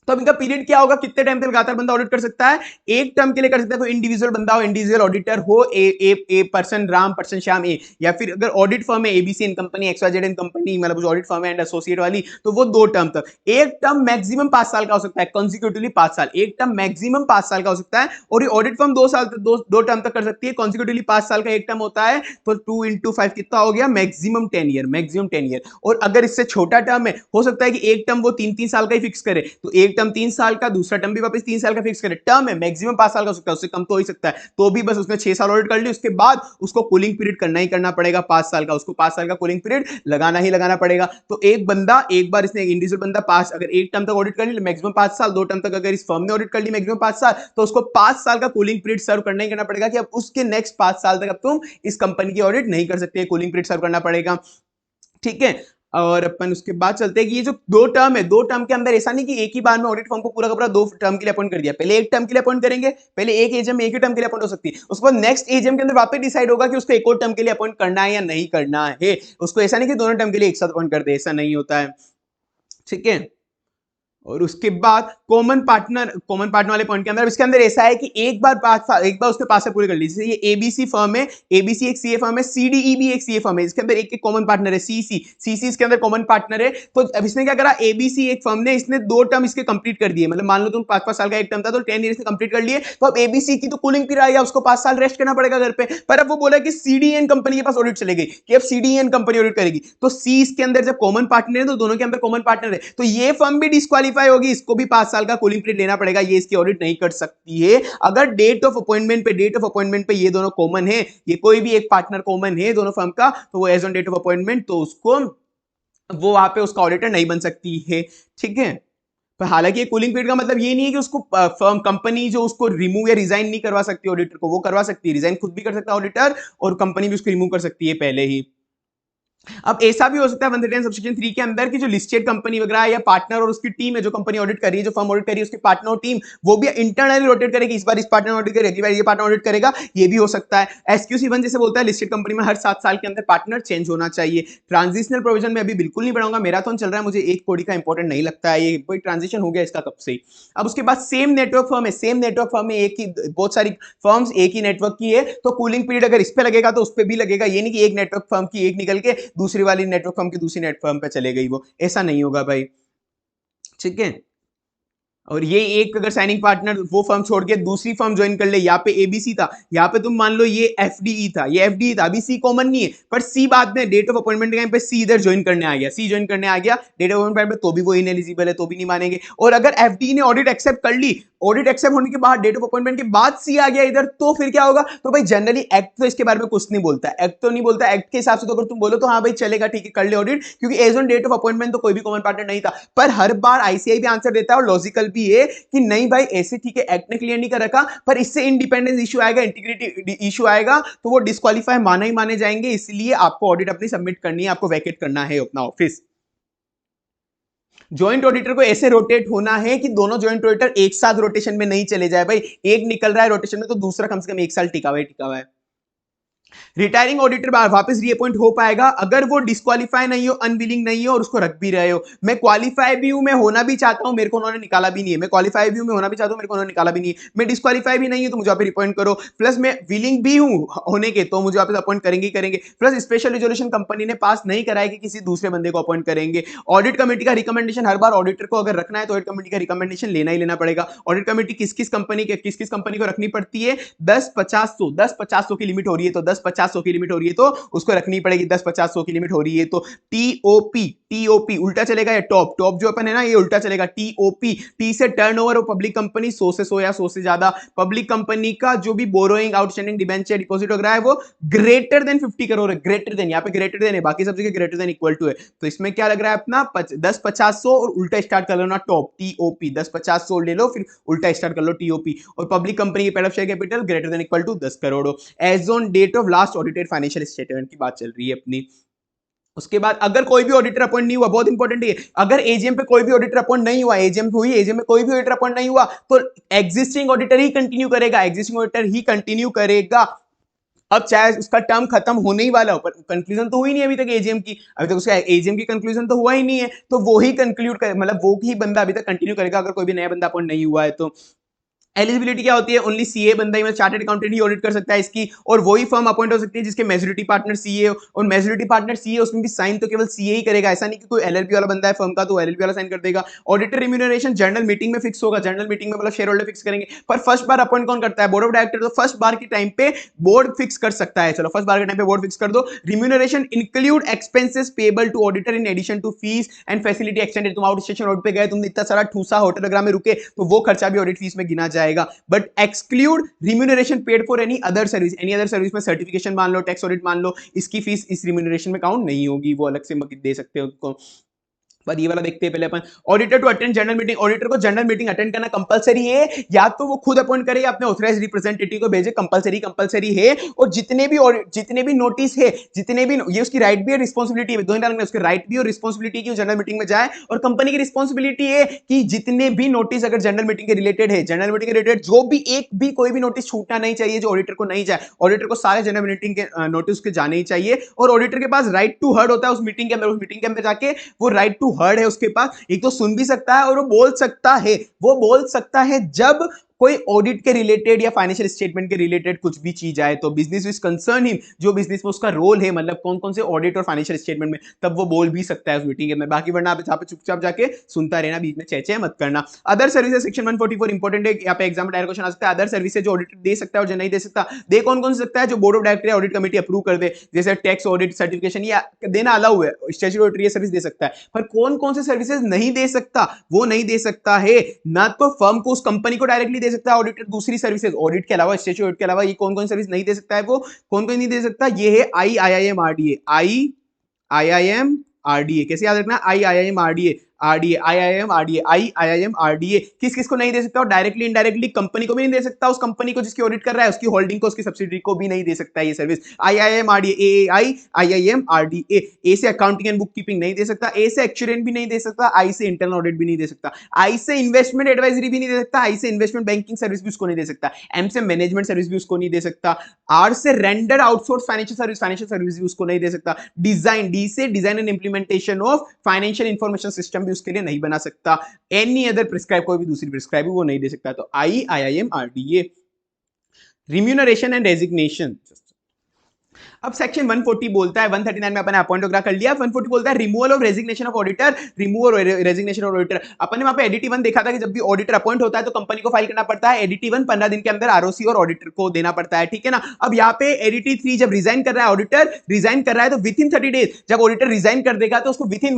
तो अब इनका पीरियड क्या होगा, कितने टाइम तक लगातार बंदा ऑडिट कर सकता है, एक टर्म के लिए कर सकता है, कोई इंडिविजुअल बंदा हो, इंडिविजुअल ऑडिटर हो, a person Ram person Shyam ए, या फिर अगर ऑडिट फर्म है ABC in company, XYZ in company, मतलब ऑडिट फर्म है एंड एसोसिएट वाली, तो वो 2 टर्म तक। एक टर्म मैक्सिमम 5 साल का हो सकता है, कॉन्सिक्यूटिवली 5 साल, एक टर्म मैक्सिमम 5 साल का हो सकता है, और ये ऑडिट फर्म 2 साल तक दो टर्म तक कर सकती है, कॉन्सिक्यूटिवली 5 साल का एक टर्म होता है, तो 2 into 5 कितना हो गया, मैक्सिमम 10 ईयर, मैक्सिमम 10 ईयर। और अगर इससे छोटा टर्म है, हो सकता है कि एक टर्म वो 3-3 साल का ही फिक्स करे, तो एक टर्म 3 साल का, दूसरा टर्म भी वापस 3 साल का फिक्स करे, टर्म है मैक्सिमम 5 साल का हो सकता है, उससे कम तो हो ही सकता है, तो भी बस उसने 6 साल ऑडिट कर ली, उसके बाद उसको कूलिंग पीरियड करना ही करना पड़ेगा 5 साल का, उसको 5 साल का कूलिंग पीरियड लगाना ही लगाना पड़ेगा। तो एक बंदा, एक बार इसने, एक इंडिविजुअल बंदा 5, अगर एक टर्म तक ऑडिट कर ली मैक्सिमम 5 साल, 2 टर्म तक अगर इस फर्म ने ऑडिट कर ली मैक्सिमम 5 साल, तो उसको 5 साल का कूलिंग पीरियड सर्व करना ही करना पड़ेगा, कि अब उसके नेक्स्ट 5 साल तक अब तुम इस कंपनी की ऑडिट नहीं कर सकते, कूलिंग पीरियड सर्व करना पड़ेगा, ठीक है। और अपन उसके बाद चलते हैं कि ये जो 2 टर्म है, 2 टर्म के अंदर ऐसा नहीं कि एक ही बार में ऑडिट फर्म को पूरा का पूरा 2 टर्म के लिए अपॉइंट कर दिया, पहले एक टर्म के लिए अपॉइंट करेंगे, पहले एक एजीएम में एक ही टर्म के लिए अपॉइंट हो सकती है, उसके बाद नेक्स्ट एजीएम के अंदर वापस डिसाइड होगा कि उसको एक और टर्म के लिए अपॉइंट करना है या नहीं करना है, उसको ऐसा नहीं कि दोनों टर्म के लिए एक साथ अपॉइंट कर दे, ऐसा नहीं होता है, ठीक है। और उसके बाद कॉमन पार्टनर, कॉमन पार्टनर वाले पॉइंट के अंदर, इसके अंदर ऐसा है कि एक बार उसके पास से पूरे कर ली, जैसे ये एबीसी फर्म है, एबीसी एक सीए फर्म है, सीडीई भी एक सीए फर्म है, इसके अंदर एक एक कॉमन पार्टनर है, सीसी इसके अंदर कॉमन पार्टनर है। तो अब इसने क्या करा, एबीसी एक फर्म ने, इसने 2 टर्म इसके कंप्लीट कर दिए, मतलब मान लो तुम 5-5 साल का एक टर्म था, तो 10 ईयर्स कंप्लीट कर लिए, तो अब एबीसी की तो कूलिंग पीरियड आएगा, उसको 5 साल रेस्ट करना पड़ेगा घर पे, पर अब वो बोला कि सीडीएन कंपनी के पास ऑडिट चले गई, कि अब सीडीएन कंपनी ऑडिट करेगी, तो सी इसके अंदर जब कॉमन पार्टनर है, तो दोनों के अंदर कॉमन पार्टनर है, तो ये फर्म भी डिस्क्वालीफाई होगी, इसको भी 5 साल का कूलिंग पीरियड लेना पड़ेगा, ये इसकी ऑडिट नहीं कर सकती है। अगर डेट ऑफ अपॉइंटमेंट पे ये दोनों कॉमन है, ये कोई भी एक पार्टनर कॉमन है दोनों फर्म का, तो वो as on date of appointment, तो उसको वो वहां पे उसका ऑडिटर नहीं बन सकती है, ठीक है। पर हालांकि कूलिंग पीरियड का मतलब ये नहीं है कि उसको फर्म कंपनी जो उसको रिमूव या रिजाइन नहीं करवा सकती ऑडिटर को, वो करवा सकती है, रिजाइन खुद भी कर सकता है ऑडिटर, और कंपनी भी उसको रिमूव कर सकती है पहले ही। अब ऐसा भी हो सकता है 139 सबसेक्शन 3 के अंदर की जो लिस्टेड कंपनी वगैरह या पार्टनर और उसकी टीम है, जो कंपनी ऑडिट कर रही है, जो फर्म ऑडिट कर रही है, उसके पार्टनर और टीम, वो भी इंटरनली रोटेट करेगी, इस बार इस पार्टनर ऑडिट करेगा, अगली बार ये पार्टनर ऑडिट करेगा, ये भी हो सकता है। एसक्यूसी 1 जैसे बोलता है लिस्टेड कंपनी में हर 7 साल के अंदर पार्टनर चेंज होना चाहिए। ट्रांजिशनल प्रोविजन में अभी बिल्कुल नहीं बढ़ाऊंगा, मैराथन चल रहा है, मुझे एक कोडी का इंपॉर्टेंट नहीं लगता है, ये कोई ट्रांजिशन हो गया इसका कब से। अब उसके बाद सेम नेटवर्क फर्म है, सेम नेटवर्क फर्म में एक ही, बहुत सारी फर्म्स एक ही नेटवर्क की है, तो कूलिंग पीरियड अगर इस पे लगेगा तो उस पे भी लगेगा, ये नहीं कि एक नेटवर्क फर्म की एक निकल के दूसरी वाली नेटवर्क फर्म की दूसरी नेट फर्म पे चले गई, वो ऐसा नहीं होगा भाई, ठीक है। और ये एक अगर साइनिंग पार्टनर वो फर्म छोड़ के दूसरी फर्म ज्वाइन कर ले, यहाँ पे एबीसी था, यहाँ पे तुम मान लो ये एफडीई था, ये एफडीई था, अभी सी कॉमन नहीं है, पर सी बाद में डेट ऑफ अपॉइंटमेंट के टाइम पे सी इधर ज्वाइन करने आ गया, सी ज्वाइन करने आ गया डेट ऑफ अपॉइंटमेंट पे, तो भी वो इनएलिजिबल है, तो भी नहीं मानेंगे। और अगर एफडीई ने ऑडिट एक्सेप्ट कर ली, ऑडिट एक्सेप्ट होने के बाद डेट ऑफ अपॉइंटमेंट के बाद सी आ गया इधर, तो फिर क्या होगा, तो भाई जनरली एक्ट तो इसके बारे में कुछ नहीं बोलता, एक्ट तो नहीं बोलता, एक्ट के हिसाब से तो अगर तुम बोलो तो हाँ भाई चलेगा, ठीक है कर ले ऑडिट, क्योंकि as on date of appointment तो कोई भी कॉमन पार्टनर नहीं था। पर हर बार आईसीआई भी आंसर देता है, और लॉजिकल भी है कि नहीं भाई ऐसे, ठीक है एक्ट ने क्लियर नहीं कर रखा, पर इससे इंडिपेंडेंस इशू आएगा, इंटीग्रिटी इशू आएगा, तो वो डिस्क्वालीफाई माना ही माने जाएंगे, इसलिए आपको ऑडिट अपनी सबमिट करनी है, आपको वैकेट करना है अपना ऑफिस। जॉइंट ऑडिटर को ऐसे रोटेट होना है कि दोनों जॉइंट ऑडिटर एक साथ रोटेशन में नहीं चले जाए भाई, एक निकल रहा है रोटेशन में तो दूसरा कम से कम 1 साल टिका हुआ है। रिटायरिंग ऑडिटर वापस रीअपॉइंट हो पाएगा अगर वो डिस्क्वालीफाई नहीं हो, अनविलिंग नहीं हो और उसको रख भी रहे हो। मैं क्वालीफाई भी हूं, मैं होना भी चाहता हूं, मेरे को उन्होंने निकाला भी नहीं है। मैं क्वालीफाई भी हूं, मैं होना भी चाहता हूं, मेरे को उन्होंने निकाला भी नहीं है। मैं डिस्क्वालीफाई भी नहीं हूं तो मुझे वापस अपॉइंट करो, प्लस मैं विलिंग भी हूं होने के तो मुझे वापस अपॉइंट करेंगे करेंगे, प्लस स्पेशल रिजोल्यूशन कंपनी ने पास नहीं कराया कि किसी दूसरे बंदे को अपॉइंट करेंगे। ऑडिट कमेटी का रिकमेंडेशन हर बार ऑडिटर को अगर रखना है तो ऑडिट कमेटी का रिकमेंडेशन लेना ही लेना पड़ेगा। ऑडिट कमेटी किस किस कंपनी को रखनी पड़ती है, 10-50-100 की लिमिट हो रही है तो 10-50-100 की लिमिट हो रही है तो उसको रखनी पड़ेगी। 10-50-100 की लिमिट हो रही है तो टीओपी उल्टा चलेगा या टॉप जो अपन है ना ये उल्टा चलेगा। टीओपी, टी से टर्नओवर, पब्लिक कंपनी 100 से 100 या 100 से ज्यादा, पब्लिक कंपनी का जो भी बोरोइंग, आउटस्टैंडिंग डिबेंचर, डिपॉजिट वगैरह है वो ग्रेटर देन 50 करोड़ है। ग्रेटर देन, यहाँ पे ग्रेटर देन है, बाकी सब जगह ग्रेटर देन इक्वल टू है। तो इसमें क्या लग रहा है अपना 10-50-100 और उल्टा स्टार्ट कर लो ना टॉप, टीओपी 10-50-100 ले लो फिर उल्टा स्टार्ट कर लो टीओपी। और पब्लिक कंपनी की paid off share capital greater than equal to 10 crore हो। As on date of last audited financial statement की बात चल रही है अपनी। उसके बाद अगर कोई भी ऑडिटर अपॉइंट नहीं हुआ, बहुत इंपॉर्टेंट है, अगर एजीएम पे कोई भी ऑडिटर अपॉइंट नहीं हुआ, एजीएम हुई, एजीएम में कोई भी ऑडिटर अपॉइंट नहीं हुआ तो एग्जिस्टिंग ऑडिटर ही कंटिन्यू करेगा, एग्जिस्टिंग ऑडिटर ही कंटिन्यू करेगा। अब चाहे उसका टर्म खत्म होने ही वाला हो पर कंक्लूजन तो हुई नहीं अभी तक एजीएम की, अभी तक उसका एजीएम की कंक्लूजन तो हुआ ही नहीं है, तो वो ही कंक्लूड करे, मतलब वो ही बंदा अभी तक कंटिन्यू करेगा अगर कोई भी नया बंदा अपॉइंट नहीं हुआ है तो। एलिजिबिलिटी क्या होती है, ओनली सीए बंदा ही, मतलब चार्टर्ड अकाउंटेंट ही ऑडिट कर सकता है इसकी, और वही फर्म अपॉइंट हो सकती है जिसके मेजोरिटी पार्टनर सीए हो, और मेजोरिटी पार्टनर सीए उसमें भी साइन तो केवल सीए ही करेगा, ऐसा नहीं कि कोई एलएलपी वाला बंदा है फर्म का तो एलएलपी वाला साइन कर देगा। ऑडिटर रिम्यूनरेशन जनरल मीटिंग में फिक्स होगा, जनरल मीटिंग में मतलब शेयर होल्डर फिक्स करेंगे, पर फर्स्ट बार अपॉइंट कौन करता है, बोर्ड ऑफ डायरेक्टर, तो फर्स्ट बार के टाइम पे बोर्ड फिक्स कर सकता है, चलो फर्स्ट बार के टाइम पे बोर्ड फिक्स कर दो। Remuneration include expenses payable to auditor in addition to fees and facility extended, तुम आउट स्टेशन रोड पे गए, तुमने इतना सारा ठूसा होटल वगैरह में रुके तो वो खर्चा भी ऑडिट फीस में गिना जाएगा। But exclude remuneration paid for any other service, any other service में सर्टिफिकेशन मान लो, टैक्स ऑडिट मान लो, इसकी फीस इस रिम्यूनरेशन में काउंट नहीं होगी, वो अलग से दे सकते हो उसको। पर ये वाला देखते हैं पहले अपन। Auditor to attend general meeting, auditor को जनरल मीटिंग अटेंड करना कंपलसरी है, या तो वो खुद अपॉइंट करे या अपने ऑथराइज्ड रिप्रेजेंटेटिव को भेजे, कंपलसरी है। और जितने भी नोटिस है, जितने भी, ये उसकी राइट भी है रिस्पांसिबिलिटी है, दोनों डालना, उसकी राइट भी और रिस्पांसिबिलिटी की जनरल मीटिंग में जाए, और कंपनी की रिस्पांसिबिलिटी है कि जितने भी नोटिस अगर जनरल मीटिंग के रिलेटेड है, जनरल मीटिंग के रिलेटेड जो भी एक भी कोई भी नोटिस छूटना नहीं चाहिए जो ऑडिटर को नहीं जाए, ऑडिटर को सारे जनरल मीटिंग के नोटिस के जाने ही चाहिए। और ऑडिटर के पास राइट टू हर्ड होता है उस मीटिंग के अंदर, उस मीटिंग के अंदर जाके वो राइट टू हर्ड है उसके पास, एक तो सुन भी सकता है और वो बोल सकता है जब कोई ऑडिट के रिलेटेड या फाइनेंशियल स्टेटमेंट के रिलेटेड कुछ भी चीज आए तो बिजनेस विच कंसर्न हिम, जो बिजनेस में उसका रोल है, मतलब कौन कौन से ऑडिट और फाइनेंशियल स्टेटमेंट में, तब वो बोल भी सकता है उस मीटिंग में। बाकी वरना आप यहाँ पे चुपचाप जाके सुनता रहना, बीच में चेचे मत करना। अदर सर्विसेज सेक्शन 144 इंपॉर्टेंट है, यहाँ पे एग्जाम डायरेक्ट क्वेश्चन आ सकता है। अदर सर्विसेज जो ऑडिटर दे सकता है और जो नहीं दे सकता, दे कौन कौन से सकता है, जो board of director audit committee approve कर दे, जैसे टैक्स ऑडिट सर्टिफिकेशन या देना अलाउ है, स्टैट्यूटरी सर्विस दे सकता है। पर कौन कौन से सर्विसेज नहीं दे सकता, वो नहीं दे सकता है, ना तो फर्म को उस कंपनी को डायरेक्टली दे सकता है ऑडिटर, दूसरी सर्विसेज ऑडिट के अलावा, स्टैट्यूटरी ऑडिट के अलावा, ये कौन कौन सर्विस नहीं दे सकता है, वो कौन कौन नहीं दे सकता, ये है IIM RDA, कैसे याद रखना, IIM RDA किस किस को नहीं दे सकता, और डायरेक्टली इनडायरेक्टली कंपनी को भी नहीं दे सकता, उस कंपनी को जिसकी ऑडिट कर रहा है उसकी होल्डिंग को, उसकी सब्सिडरी को भी नहीं दे सकता ये सर्विस। IIM RDA, ए से अकाउंटिंग एंड बुक कीपिंग नहीं दे सकता, ए से एक्चुअरियल भी नहीं दे सकता, आई से इंटरनल ऑडिट भी नहीं दे सकता, आई से इन्वेस्टमेंट एडवाइजरी भी नहीं दे सकता, आई से इन्वेस्टमेंट बैंकिंग सर्विस भी उसको नहीं दे सकता, एम से मैनेजमेंट सर्विस भी उसको नहीं दे सकता, आर से रेंडर आउटसोर्स फाइनेंशियल सर्विस भी उसको नहीं दे सकता, डिजाइन, डी से design and implementation of financial information system भी उसके लिए नहीं बना सकता, एनी अदर प्रिस्क्राइब, कोई भी दूसरी प्रिस्क्राइब वो नहीं दे सकता। तो IIM RDA। Remuneration and resignation, अब सेक्शन 140 बोलता है, 139 में अपने अपॉइंट वगैरह कर लिया, 140 बोलता है removal of resignation of auditor, removal resignation of auditor. अपन ने वहां पे एडीटी 1 देखा था कि जब भी ऑडिटर अपॉइंट होता है तो कंपनी को फाइल करना पड़ता है एडीटी 1, 15 दिन के अंदर आरओसी और ऑडिटर को देना पड़ता है, ठीक है ना। अब यहाँ पे एडीटी 3 जब रिजाइन कर रहा है, ऑडिटर रिजाइन कर रहा है, तो विद इन 30 डेज जब ऑडिटर रिजाइन कर देगा तो उसको विद इन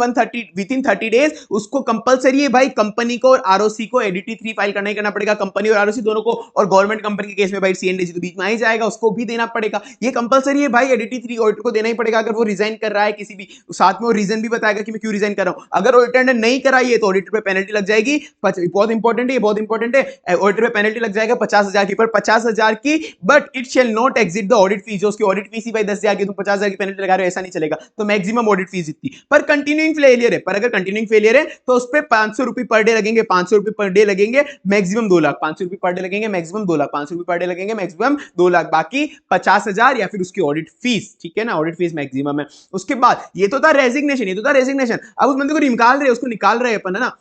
30 डेज उसको कंपलसरी है भाई कंपनी को और आरओसी को एडीटी 3 फाइल करना ही करना पड़ेगा, कंपनी और आरओसी दोनों को, और गवर्नमेंट कंपनी के केस में भाई सीएनडीसी तो बीच में आ ही जाएगा, उसको भी देना पड़ेगा, ये कंपलसरी है भाई। भाई एडिटी 3 ऑडिटर को देना ही पड़ेगा अगर वो रिजाइन कर रहा है किसी भी, साथ में वो रीजन भी बताएगा कि मैं क्यों रिजाइन कर रहा हूं। अगर ऑडिटर ने नहीं कराई है तो ऑडिटर पे पेनल्टी लग जाएगी, बहुत इंपॉर्टेंट है, ये बहुत इंपॉर्टेंट है, ऑडिटर पे पेनल्टी लग जाएगा 50,000 की, पर 50,000 की, but it shall not exit the audit fees. जो उसकी ऑडिट फीस ही भाई 10,000 की, तुम 50,000 की पेनल्टी लगा रहे हो, ऐसा नहीं चलेगा। तो मैक्सिमम ऑडिट फीस इतनी। पर कंटिन्यूइंग फेलियर है, पर अगर कंटिन्यूइंग फेलियर है तो उस पर 500 रुपए पर डे लगेंगे, 500 रुपए पर डे लगेंगे, मैक्सिमम 2 लाख, 500 रुपए पर डे लगेंगे, मैक्सिमम 2 लाख, 500 रुपए पर डे लगेंगे, मैक्सिमम 2 लाख, बाकी 50,000 या फिर उसकी ऑडिट फीस, ठीक है ना, ऑडिट फीस मैक्सिमम है। उसके बाद ये तो था रेजिग्नेशन, ये तो था रेजिग्नेशन। अब उस बंदे को निकाल रहे, उसको निकाल रहे अपन, है ना,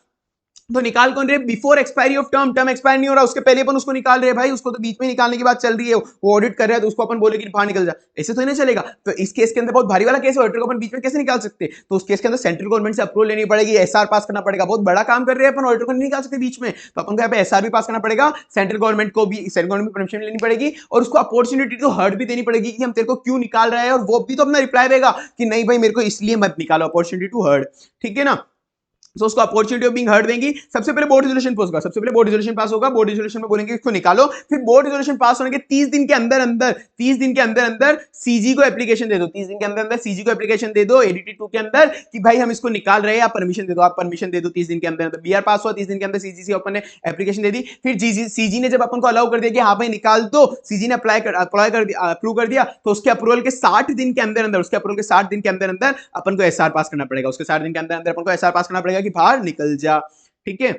तो निकाल कौन रहे, before expiry of term, term expire नहीं हो रहा उसके पहले अपन उसको निकाल रहे हैं भाई, उसको तो बीच में निकालने की बात चल रही है, वो ऑडिट कर रहा है तो उसको अपन बोले कि बाहर निकल जा, ऐसे तो नहीं चलेगा। तो इस केस के अंदर बहुत भारी वाला केस है, ऑडिटर को अपन बीच में कैसे निकाल सकते, तो उस केस के अंदर सेंट्रल गवर्नमेंट से अप्रूवल लेनी पड़ेगी, एसआर पास करना पड़ेगा, बहुत बड़ा काम कर रहे हैं अपन, ऑडिटर को नहीं निकाल सकते बीच में, तो अपन को यहाँ पे एसआर भी पास करना पड़ेगा, सेंट्रल गवर्नमेंट को भी, सेंट्रल गवर्नमेंट की परमिशन लेनी पड़ेगी, और उसको अपॉर्चुनिटी टू हर्ट भी देनी पड़ेगी कि हम तेरे को क्यों निकाल रहे हैं, और वो भी तो अपना रिप्लाई देगा कि नहीं भाई मेरे को इसलिए मत निकालो, अपॉर्चुनिटी टू हर्ट, ठीक है ना। तो उसको अपॉर्चुनिटी ऑफ बीइंग हर्ड देंगी। सबसे पहले बोर्ड रिजोल्यूशन पास होगा, सबसे पहले बोर्ड रिजोल्यूशन पास होगा, बोर्ड रिजोल्यूशन में बोलेंगे इसको निकालो, फिर बोर्ड रिजोल्यूशन पास होने के 30 दिन के अंदर अंदर, 30 दिन के अंदर अंदर सीजी को एप्लीकेशन दे दो, 30 दिन के अंदर अंदर सीजी को एप्लीकेशन दे दो एडीटी 2 के अंदर कि भाई हम इसको निकाल रहे हैं, आप परमिशन दे दो, आप परमिशन दे दो 30 दिन के अंदर अंदर। बीआर पास हुआ 30 दिन के अंदर, सीजी से अपन ने एप्लीकेशन दे दी, फिर सीजी ने जब अपन को अलाउ कर दिया कि हाँ भाई निकाल दो, सीजी ने अप्लाई कर दिया, अप्रूव कर दिया, तो उसके अप्रूवल के 60 दिन के अंदर अंदर, उसके अप्रूवल के 60 दिन के अंदर अंदर अपन को एसआर पास करना पड़ेगा, उसके 60 दिन के अंदर अंदर अपन को एसआर पास करना पड़ेगा कि बाहर निकल जा, ठीक है।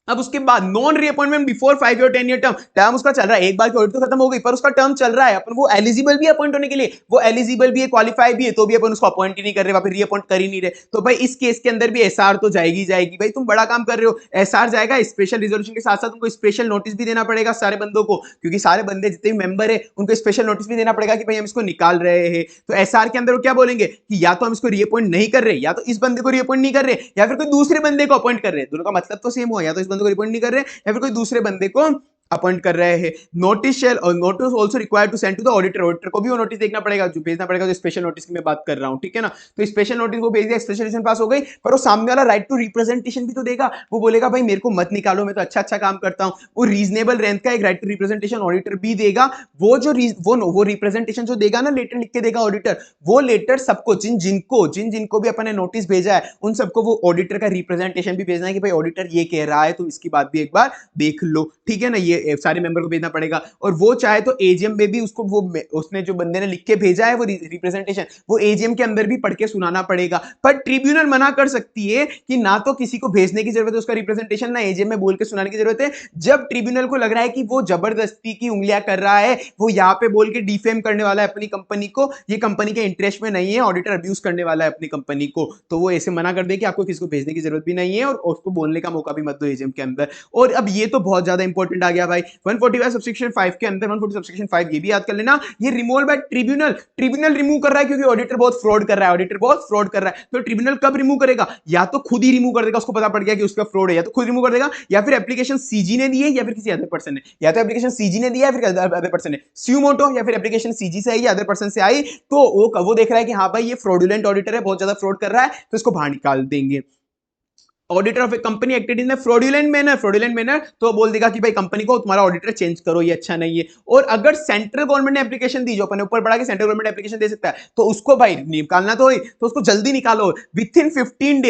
अब उसके बाद non reappointment before 5 year 10 year term, term उसका चल रहा है, एक बार की ऑडिट तो खत्म हो गई पर उसका टर्म चल रहा है, अपन वो एलिजिबल भी अपॉइंट होने के लिए, वो एलिजिबल भी है, क्वालिफाई भी है, तो भी अपन उसको अपॉइंट ही नहीं कर रहे, वापस रीअपॉइंट कर ही नहीं रहे, तो भाई इस केस के अंदर भी एसआर तो जाएगी जाएगी, भाई तुम बड़ा काम कर रहे हो, एसआर जाएगा, स्पेशल रिजोल्यूशन के साथ साथ तुमको स्पेशल नोटिस भी देना पड़ेगा सारे बंदों को, क्योंकि सारे बंदे जितने भी मेंबर है उनको स्पेशल नोटिस भी देना पड़ेगा कि भाई हम इसको निकाल रहे हैं। तो एसआर के अंदर वो क्या बोलेंगे कि या तो हम इसको रीअपॉइंट नहीं कर रहे, या तो इस बंदे को रीअपॉइंट नहीं कर रहे, या फिर कोई दूसरे बंदे को अपॉइंट कर रहे, दोनों का मतलब तो सेम हुआ, या तो इस बंदे को रिअपॉइंट नहीं कर रहे या फिर कोई दूसरे बंदे को अपॉइंट कर रहे हैं। नोटिस शेल और notice also required to send to the auditor, auditor को भी वो नोटिस देखना पड़ेगा, जो भेजना पड़ेगा, जो स्पेशल नोटिस की मैं बात कर रहा हूं, ठीक है ना। तो स्पेशल नोटिस वो भेज दिया, स्पेशल पास हो गई, पर वो सामने वाला राइट टू रिप्रेजेंटेशन भी तो देगा, वो बोलेगा भाई मेरे को मत निकालो, मैं तो अच्छा अच्छा काम करता हूं, वो रीजनेबल रेंज का एक राइट टू रिप्रेजेंटेशन ऑडिटर भी देगा, वो रिप्रेजेंटेशन जो देगा ना, लेटर लिख के देगा ऑडिटर, वो लेटर सबको जिन जिनको भी अपन ने नोटिस भेजा है उन सबको वो ऑडिटर का रिप्रेजेंटेशन भी भेजना है कि भाई ऑडिटर ये कह रहा है, तुम इसकी बात भी एक बार देख लो, ठीक है ना, ये सारे मेंबर को भेजना पड़ेगा। और वो चाहे तो एजीएम में भी उसको, वो उसने जो बंदे ने लिख के भेजा है वो रिप्रेजेंटेशन, वो एजीएम के अंदर भी पढ़ के सुनाना पड़ेगा। पर ट्रिब्यूनल मना कर सकती है कि ना तो किसी को भेजने की जरूरत है उसका रिप्रेजेंटेशन, ना एजीएम में बोल के सुनाने की जरूरत है। जब ट्रिब्यूनल को लग रहा है कि वो जबरदस्ती की उंगलियां कर रहा है, वो यहाँ पे बोल के डिफेम करने वाला है अपनी कंपनी को, ये कंपनी के इंटरेस्ट में नहीं है, ऑडिटर अब्यूज करने वाला है अपनी कंपनी को, तो वो ऐसे मना कर दे कि आपको किसी को भेजने की जरूरत भी नहीं है और उसको बोलने का मौका भी मत दो एजीएम के अंदर। और अब ये तो बहुत ज्यादा इंपॉर्टेंट आ गया भाई, 145 सबसेक्शन 5 के अंदर, 140 सबसेक्शन 5 ये भी याद कर लेना, ये removal bye tribunal, tribunal remove कर रहा है क्योंकि ऑडिटर बहुत फ्रॉड कर रहा है, ऑडिटर बहुत फ्रॉड कर रहा है। तो ट्रिब्यूनल कब रिमूव करेगा, या तो खुद ही रिमूव कर देगा, उसको पता पड़ गया कि उसका फ्रॉड है, या तो खुद रिमूव कर देगा, या फिर एप्लीकेशन सीजी ने दी है या फिर किसी अदर पर्सन ने, या तो एप्लीकेशन सीजी ने दिया है फिर अदर पर्सन ने, स्यूमोटो, या फिर एप्लीकेशन सीजी से आई या अदर पर्सन से आई, तो वो देख रहा है कि हाँ भाई ये फ्रॉडुलेंट ऑडिटर है, बहुत ज्यादा फ्रॉड कर रहा है, तो इसको बाहर निकाल देंगे। Auditor of A company acted in fraudulent manner, तो बोल देगा कि भाई कंपनी को तुम्हारा ऑडिटर चेंज करो, ये अच्छा नहीं है। और अगर सेंट्रल गवर्नमेंट ने एप्लीकेशन दी, जो अपने ऊपर पड़ा कि सेंट्रल गवर्नमेंट एप्लीकेशन दे सकता है, तो उसको भाई निकालना तो उसको जल्दी निकालो, with in 15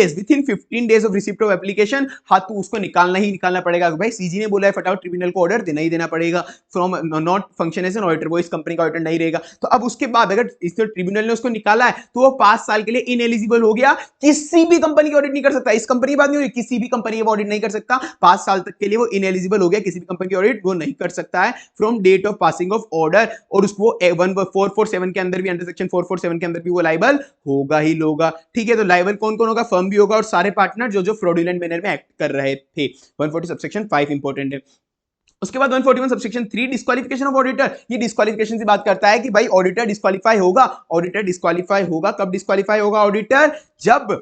days of receipt of application, हाँ तो उसको निकालना ही निकालना पड़ेगा। भाई सीजी ने बोला है फटाफट ट्रिब्यूनल को ऑर्डर देना ही देना पड़ेगा, from not function as an auditor, वो इस कंपनी का ऑडिटर नहीं रहेगा। तो अब उसके बाद अगर इस ट्रिब्यूनल ने उसको निकाला है तो वो 5 साल के लिए इनएलिजिबल हो गया, किसी भी कंपनी की ऑडिट नहीं कर सकता, इस कंपनी की बात नहीं हो रही, किसी भी कंपनी की ऑडिट नहीं कर सकता, 5 साल तक के लिए वो इनएलिजिबल हो गया, किसी भी कंपनी की ऑडिट वो नहीं कर सकता है from date of passing of order. और उसको 447 के अंदर भी, अंडर सेक्शन 447 के अंदर भी वो लाइबल होगा ही होगा, ठीक है। तो लाइबल कौन कौन होगा, फर्म भी होगा और सारे पार्टनर जो फ्रॉडुलेंट मैनर में एक्ट कर रहे थे। 140 सबसेक्शन 5 इंपॉर्टेंट है। उसके बाद 141 सबसेक्शन 3 डिस्क्वालिफिकेशन ऑफ ऑडिटर, ये डिस्क्वालिफिकेशन से बात करता है कि भाई ऑडिटर डिस्क्वालीफाई होगा, ऑडिटर डिस्क्वालीफाई होगा, कब डिस्क्वालीफाई होगा ऑडिटर, जब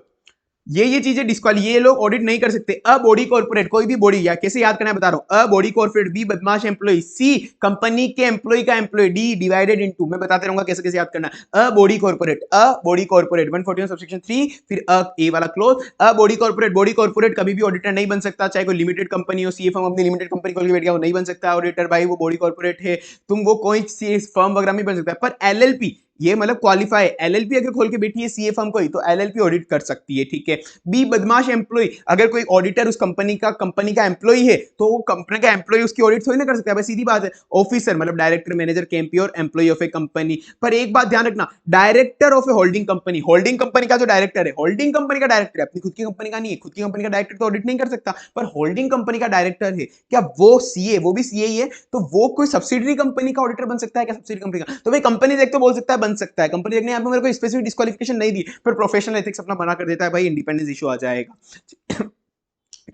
ये चीजें डिस्क्वाली, ये लोग ऑडिट नहीं कर सकते। अ बॉडी कॉर्पोरेट, कोई भी बॉडी, या कैसे याद करना है बता रहा हूं, अ बॉडी कॉर्पोरेट, बी बदमाश एम्प्लॉय, सी कंपनी के एम्प्लॉय का एम्प्लॉय, डी डिवाइडेड इनटू, मैं बताते रहूंगा कैसे कैसे याद करना है। अ बॉडी कॉर्पोरेट, 141 सबसेक्शन 3, फिर ए वाला क्लोज, अ बॉडी कॉर्पोरेट कभी भी ऑडिटर नहीं बन सकता, चाहे कोई लिमिटेड कंपनी हो, सीए फर्म अपनी लिमिटेड कंपनी खोल के बैठ गया, वो नहीं बन सकता ऑडिटर भाई, वो बॉडी कॉर्पोरेट है, तुम वो कोई फर्म वगैरह नहीं बन सकता। पर एलएलपी, ये मतलब क्वालिफाई, एलएलपी अगर खोल के बैठी है सीए फर्म कोई तो एलएलपी ऑडिट कर सकती है, ठीक है। बी बदमाश एम्प्लॉय, अगर कोई ऑडिटर उस कंपनी का एम्प्लॉय है तो वो कंपनी का एम्प्लॉय उसकी ऑडिट थोड़ी ना कर सकता है, सीधी बात है। ऑफिसर मतलब डायरेक्टर, मैनेजर, केएमपी और एम्प्लॉय ऑफ ए कंपनी। पर एक बात ध्यान रखना, director of A holding company का जो डायरेक्टर है, होल्डिंग कंपनी का डायरेक्टर है, अपनी खुद की कंपनी का नहीं है, खुद की कंपनी का डायरेक्टर तो ऑडिट नहीं कर सकता, पर होल्डिंग कंपनी का डायरेक्टर है, क्या वो सीए, वो भी सीए ही है, तो वो कोई सब्सिडरी कंपनी का ऑडिटर बन सकता है क्या? सब्सिडरी कंपनी का तो भाई कंपनी देख तो बोल सकता है बन सकता है, कंपनी देखने यहाँ पे मेरे को स्पेसिफिक डिस्क्वालिफिकेशन नहीं दी, पर प्रोफेशनल एथिक्स अपना बना कर देता है भाई, इंडिपेंडेंस इशू आ जाएगा।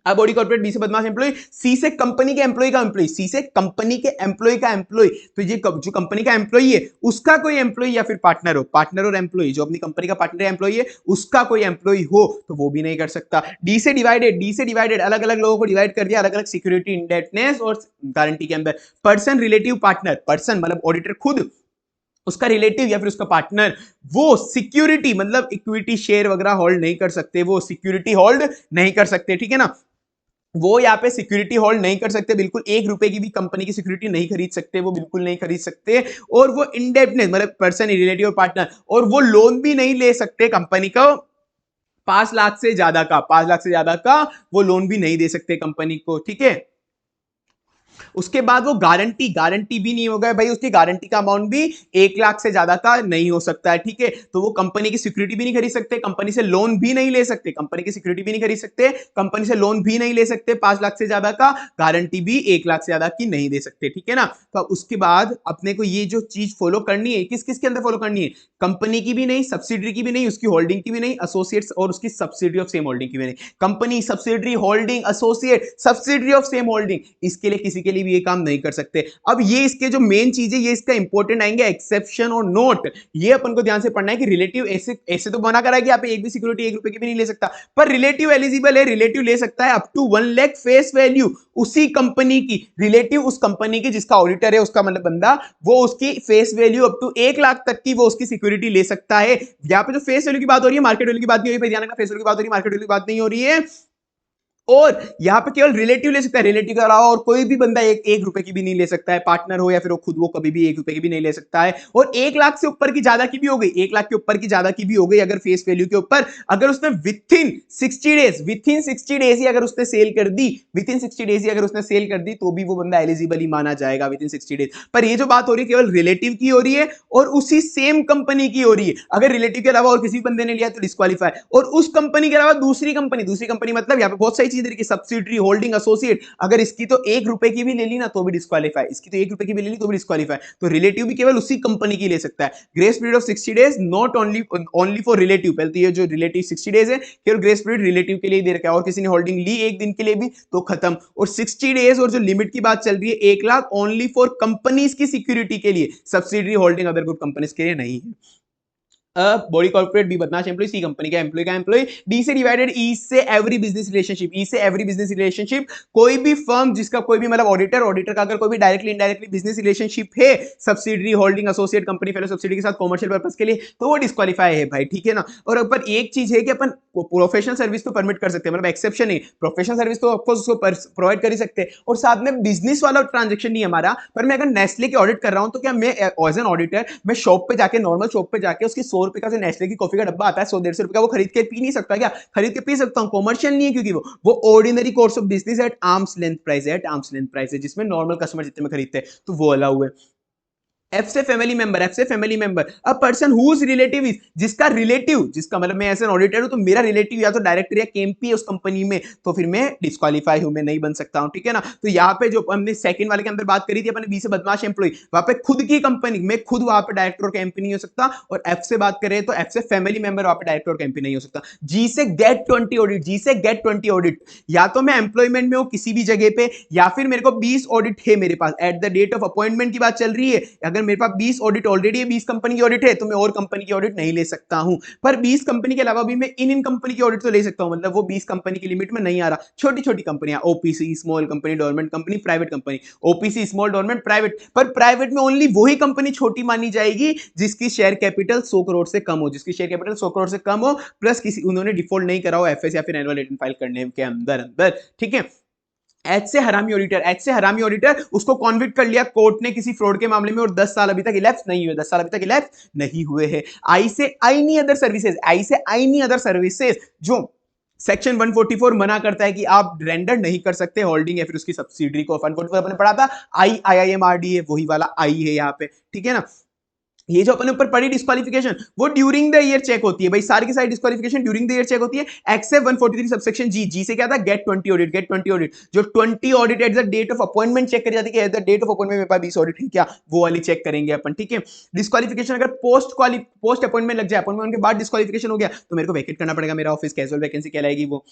अब बॉडी कॉर्पोरेट, बी से बदमाश एम्प्लॉय, सी से कंपनी के एम्प्लॉय का एम्प्लॉय, सी से कंपनी के एम्प्लॉय का एम्प्लॉय, तो ये जो कंपनी का एम्प्लॉय है उसका कोई एम्प्लॉय या फिर पार्टनर हो, पार्टनर और एम्प्लॉय, जो अपनी कंपनी का पार्टनर एम्प्लॉय है उसका कोई एम्प्लॉय हो तो वो भी नहीं कर सकता। डी से डिवाइडेड, अलग अलग लोगों को डिवाइड कर दिया अलग अलग सिक्योरिटी, इंडेटनेस और गारंटी के अंदर। पर्सन रिलेटिव पार्टनर, पर्सन मतलब ऑडिटर खुद, उसका रिलेटिव या फिर उसका पार्टनर, वो सिक्योरिटी मतलब इक्विटी शेयर वगैरह होल्ड नहीं कर सकते, वो सिक्योरिटी होल्ड नहीं कर सकते, ठीक है ना। वो यहाँ पे सिक्योरिटी होल्ड नहीं कर सकते, बिल्कुल 1 रुपए की भी कंपनी की सिक्योरिटी नहीं खरीद सकते, वो बिल्कुल नहीं खरीद सकते। और वो इंडेप्टनेस मतलब पर्सन, रिलेटिव, पार्टनर, और वो लोन भी नहीं ले सकते कंपनी को 5 लाख से ज्यादा का, 5 लाख से ज्यादा का वो लोन भी नहीं दे सकते कंपनी को, ठीक है। उसके बाद वो गारंटी भी नहीं होगा भाई, उसकी गारंटी का अमाउंट भी 1 लाख से ज्यादा का नहीं हो सकता है, ठीक है। तो वो कंपनी की सिक्योरिटी भी नहीं खरीद सकते, कंपनी से लोन भी नहीं ले सकते, कंपनी की सिक्योरिटी भी नहीं खरीद सकते, कंपनी से लोन भी नहीं ले सकते 5 लाख से ज्यादा का, गारंटी भी 1 लाख से ज्यादा की नहीं दे सकते, ठीक है ना। तो उसके बाद अपने को ये जो चीज फॉलो करनी है, किस किस के अंदर फॉलो करनी है, कंपनी की भी नहीं, सब्सिडरी की भी नहीं, उसकी होल्डिंग की भी नहीं, एसोसिएट्स और उसकी सब्सिडरी ऑफ सेम होल्डिंग की भी नहीं। Company, subsidiary, holding, associate, subsidiary of same holding, इसके लिए किसी के लिए भी ये काम नहीं कर सकते। अब ये इसके जो मेन चीज है, ये इसका इंपॉर्टेंट आएंगे एक्सेप्शन और नोट, ये अपन को ध्यान से पढ़ना है कि रिलेटिव ऐसे ऐसे तो बना करा है कि आप एक भी सिक्योरिटी 1 रुपए की भी नहीं ले सकता, पर रिलेटिव एलिजिबल है, रिलेटिव ले सकता है up to 1 lakh face value उसी कंपनी की, रिलेटिव उस कंपनी की जिसका ऑडिटर है, उसका मतलब बंदा, वो उसकी face value up to 1 lakh तक की वो उसकी सिक्योरिटी ले सकता है। यहाँ पे जो फेस वैल्यू की बात हो रही है, मार्केट वैल्यू की बात नहीं हो रही है, ध्यान रखना, फेस वैल्यू की बात हो रही है, मार्केट वैल्यू की बात नहीं हो रही है। और यहां पे केवल रिलेटिव ले सकता है, रिलेटिव के अलावा और कोई भी बंदा 1 रुपए की भी नहीं ले सकता है, पार्टनर हो या फिर वो खुद, वो कभी भी 1 रुपए की भी नहीं ले सकता है। और 1 लाख से ऊपर की ज्यादा की भी हो गई, 1 लाख के ऊपर की ज्यादा की भी हो गई अगर फेस वैल्यू के ऊपर, अगर उसने विथिन 60 डेज ही अगर उसने सेल कर दी, विथिन 60 डेज ही अगर उसने सेल कर दी, तो भी वो बंदा एलिजिबल ही माना जाएगा विथिन 60 डेज। पर ये जो बात हो रही है केवल रिलेटिव की हो रही है और उसी सेम कंपनी की हो रही है, अगर रिलेटिव के अलावा और किसी बंदे ने लिया तो डिस्क्वालीफाई, और उस कंपनी के अलावा दूसरी कंपनी मतलब यहाँ पे बहुत सारी चीजें, सब्सिडरी, होल्डिंग, एसोसिएट, अगर इसकी तो 1 रुपए की भी ले ली ना तो भी डिस्क्वालीफाई, इसकी तो 1 रुपए की भी ले ली तो भी डिस्क्वालीफाई। तो रिलेटिव भी केवल उसी कंपनी की ले सकता है। Grace period of 60 days not only for relative, पहले तो ये जो रिलेटिव 60 डेज है केवल ग्रेस पीरियड रिलेटिव के लिए दे रखा है, और किसी ने होल्डिंग ली 1 दिन के लिए भी तो खत्म। और 60 डेज और जो लिमिट की बात चल रही है 1 लाख ओनली फॉर कंपनीज की सिक्योरिटी के लिए, subsidiary, holding, other good companies के लिए नहीं है। बॉडी कॉर्पोरेट, बी बदमाश एम्प्लॉय, सी कंपनी का एम्प्लॉय, डी से डिवाइडेड, ई से एवरी बिजनेस रिलेशनशिप, ई से एवरी बिजनेस रिलेशनशिप, कोई भी फर्म जिसका कोई भी मतलब ऑडिटर का अगर कोई भी डायरेक्टली इनडायरेक्टली बिजनेस रिलेशनशिप है subsidiary, holding, associate, company, fellow subsidy के साथ कॉमर्शियल पर्पस के लिए, तो वो डिस्क्वालीफाई है भाई, ठीक है ना। और ऊपर एक चीज है कि अपन प्रोफेशनल सर्विस तो परमिट कर सकते हैं, मतलब एक्सेप्शन है, प्रोफेशनल सर्विस तो ऑफकोर्स उसको प्रोवाइड कर ही सकते हैं, और साथ में बिजनेस वाला ट्रांजेक्शन नहीं हमारा, पर मैं अगर नेस्ले की ऑडिट कर रहा हूं तो क्या मैं एज एन ऑडिटर मैं शॉप पे जाके, नॉर्मल शॉप पे जाके उसकी 100 रुपए का जो नेस्ले की कॉफी का डब्बा आता है 100-150 रुपए का, वो खरीद के पी नहीं सकता क्या? खरीद के पी सकता हूं, कॉमर्शियल नहीं है, क्योंकि वो ordinary course of business at arms length price है, एट आर्म्स लेंथ प्राइस है, जिसमें नॉर्मल कस्टमर जितने में खरीदते हैं तो वो अलाउ है। एफ से family member, a person whose relative is, जिसका रिलेटिव, जिसका मतलब मैं ऐसे ऑडिटर हूं तो मेरा रिलेटिव या तो डायरेक्टर या केएमपी है उस कंपनी में, तो फिर मैं डिस्क्वालीफाई हूं, मैं नहीं बन सकता हूं, ठीक है ना। तो यहाँ पे जो हमने सेकंड वाले के अंदर बात करी थी अपने, बी से बदमाश एम्प्लॉय, वहां पे खुद की कंपनी, मैं खुद वहां पे डायरेक्टर और केएमपी नहीं हो सकता, और एफ से बात करें तो एफ से फैमिली मेंबर, वहां पे डायरेक्टर और केएमपी नहीं हो सकता। जी से गेट 20 ऑडिट, जी से गेट 20 ऑडिट, या तो मैं एम्प्लॉयमेंट में हूं किसी भी जगह पे, या फिर मेरे को 20 ऑडिट है मेरे पास, at the date of appointment की बात चल रही है, अगर मेरे पास 20 ऑडिट ऑलरेडी 20 कंपनी की ऑडिट है तो मैं और कंपनी की ऑडिट नहीं ले सकता हूं, पर 20 कंपनी के अलावा भी मैं इन कंपनी की ऑडिट तो ले सकता हूं, मतलब वो 20 कंपनी की लिमिट में नहीं आ रहा। छोटी छोटी कंपनियां, OPC, small company, dormant company, private company, OPC, small, dormant, private, पर प्राइवेट में ओनली वही कंपनी छोटी मानी जाएगी जिसकी शेयर कैपिटल 100 करोड़ से कम हो, जिसकी शेयर कैपिटल 100 करोड़ से कम हो, प्लस किसी उन्होंने डिफॉल्ट नहीं करा हो एफएस या फिर एनुअल रिटर्न फाइल करने के अंदर अंदर, ठीक है। एच से हरामी ऑडिटर, एच से हरामी ऑडिटर, उसको कॉन्विक्ट कर लिया कोर्ट ने किसी फ्रॉड के मामले में और 10 साल अभी तक इलेप्स नहीं हुए, 10 साल अभी तक इलेप्स नहीं हुए हैं। आई से एनी अदर सर्विसेज, आई से एनी अदर सर्विसेज जो सेक्शन 144 मना करता है कि आप रेंडर नहीं कर सकते होल्डिंग या फिर उसकी सब्सिडरी को। 144 अपने पढ़ा था, IIMRDA वही वाला आई है यहाँ पे, ठीक है ना। ये जो अपने ऊपर पड़ी डिस्क्वालिफिकेशन वो ड्यूरिंग द ईयर चेक होती है भाई, सारी की सारी disqualification during the year check होती है। एक्सेप्ट 143 सबसेक्शन जी, जी से क्या था गेट 20 ऑडिट, गेट 20 ऑडिट, जो 20 audit at the date of appointment check करी जाती है, at the date of appointment मेरे पास 20 ऑडिट है क्या, वो वाली चेक करेंगे अपन, ठीक है। डिस्क्वालिफिकेशन अगर पोस्ट अपॉइंटमेंट लग जाए, अपॉइंटमेंट के बाद डिस्क्वालिफिकेशन हो गया तो मेरे को वैकेट करना पड़ेगा मेरा ऑफिस, कैजुअल वैकेंसी कहलाएगी वो।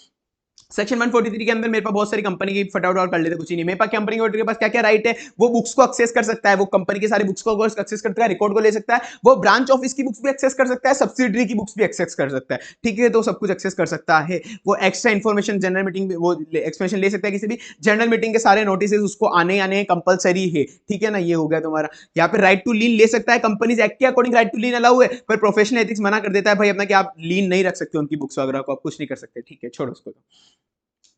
सेक्शन 143 के अंदर मेरे पास बहुत सारी कंपनी की फटाफट कर लेते, कुछ ही नहीं मेरे पास, कंपनी के पास क्या क्या राइट है, वो बुक्स को एक्सेस कर सकता है, वो कंपनी के सारे बुक्स को एक्सेस करता है, रिकॉर्ड को ले सकता है, वो ब्रांच ऑफिस की बुक्स भी एक्सेस कर सकता है, सब्सिडरी की बुक्स भी एक्सेस कर सकता है, ठीक है। तो सब कुछ एक्सेस कर सकता है। वो एक्स्ट्रा इन्फॉर्मेशन जनरल मीटिंग में वो एक्सप्लेनेशन ले सकता है, किसी भी जनरल मीटिंग के सारे नोटिस उसको आने कंपलसरी है, ठीक है ना। ये हो गया तुम्हारा। यहाँ पे राइट टू लीन ले सकता है, कंपनीज एक्ट के according right to lien allow है, पर प्रोफेशनल एथिक्स मना कर देता है भाई अपना कि आप लीन नहीं रख सकते उनकी बुक्स वगैरह को, आप कुछ नहीं कर सकते, ठीक है, छोड़ो उसको।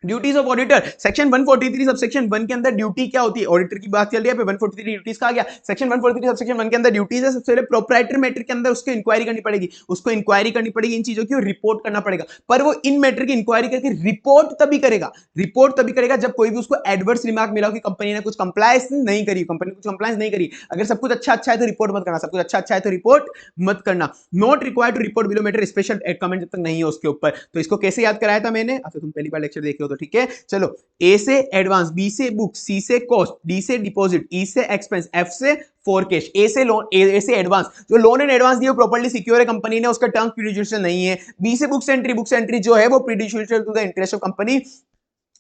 Duties of auditor, section 143 subsection 1 के अंदर ड्यूटी क्या होती है, ऑडिटर की बात चल रही है, 143 ड्यूटीज का आ गया। सेक्शन 143 सबसेक्शन 1 के अंदर ड्यूटीज है, सबसे पहले प्रोप्राइटरी मैटर के अंदर उसको इंक्वायरी करनी पड़ेगी, उसको इंक्वायरी करनी पड़ेगी इन चीजों की और रिपोर्ट करना पड़ेगा। पर वो इन मैटर की इंक्वायरी करके रिपोर्ट तभी करेगा, रिपोर्ट तभी करेगा जब कोई भी उसको एडवर्स रिमार्क मिला हो कि कंपनी ने कुछ कंप्लायंस नहीं करी, कंपनी कुछ कंप्लायंस नहीं करी। अगर सब कुछ अच्छा है तो रिपोर्ट मत करना, सब कुछ अच्छा है तो रिपोर्ट मत करना। Not required to report below matter special comment जब तक नहीं है उसके ऊपर। तो इसको कैसे याद कराया था मैंने, अच्छा तुम पहली बार लेक्चर देख रहे हो तो ठीक है। चलो, ए से एडवांस, बी से बुक, सी से कॉस्ट, डी से डिपॉजिट, ई से एक्सपेंस, एफ से फोरकेश, ए से लोन, ए से एडवांस, जो लोन एंड एडवांस दिए प्रॉपर्ली सिक्योर है कंपनी ने, उसका टर्म्स प्रीजुडिशियल नहीं है। बी से बुक्स एंट्री, बुक्स एंट्री जो है वो prejudicial to the interest of company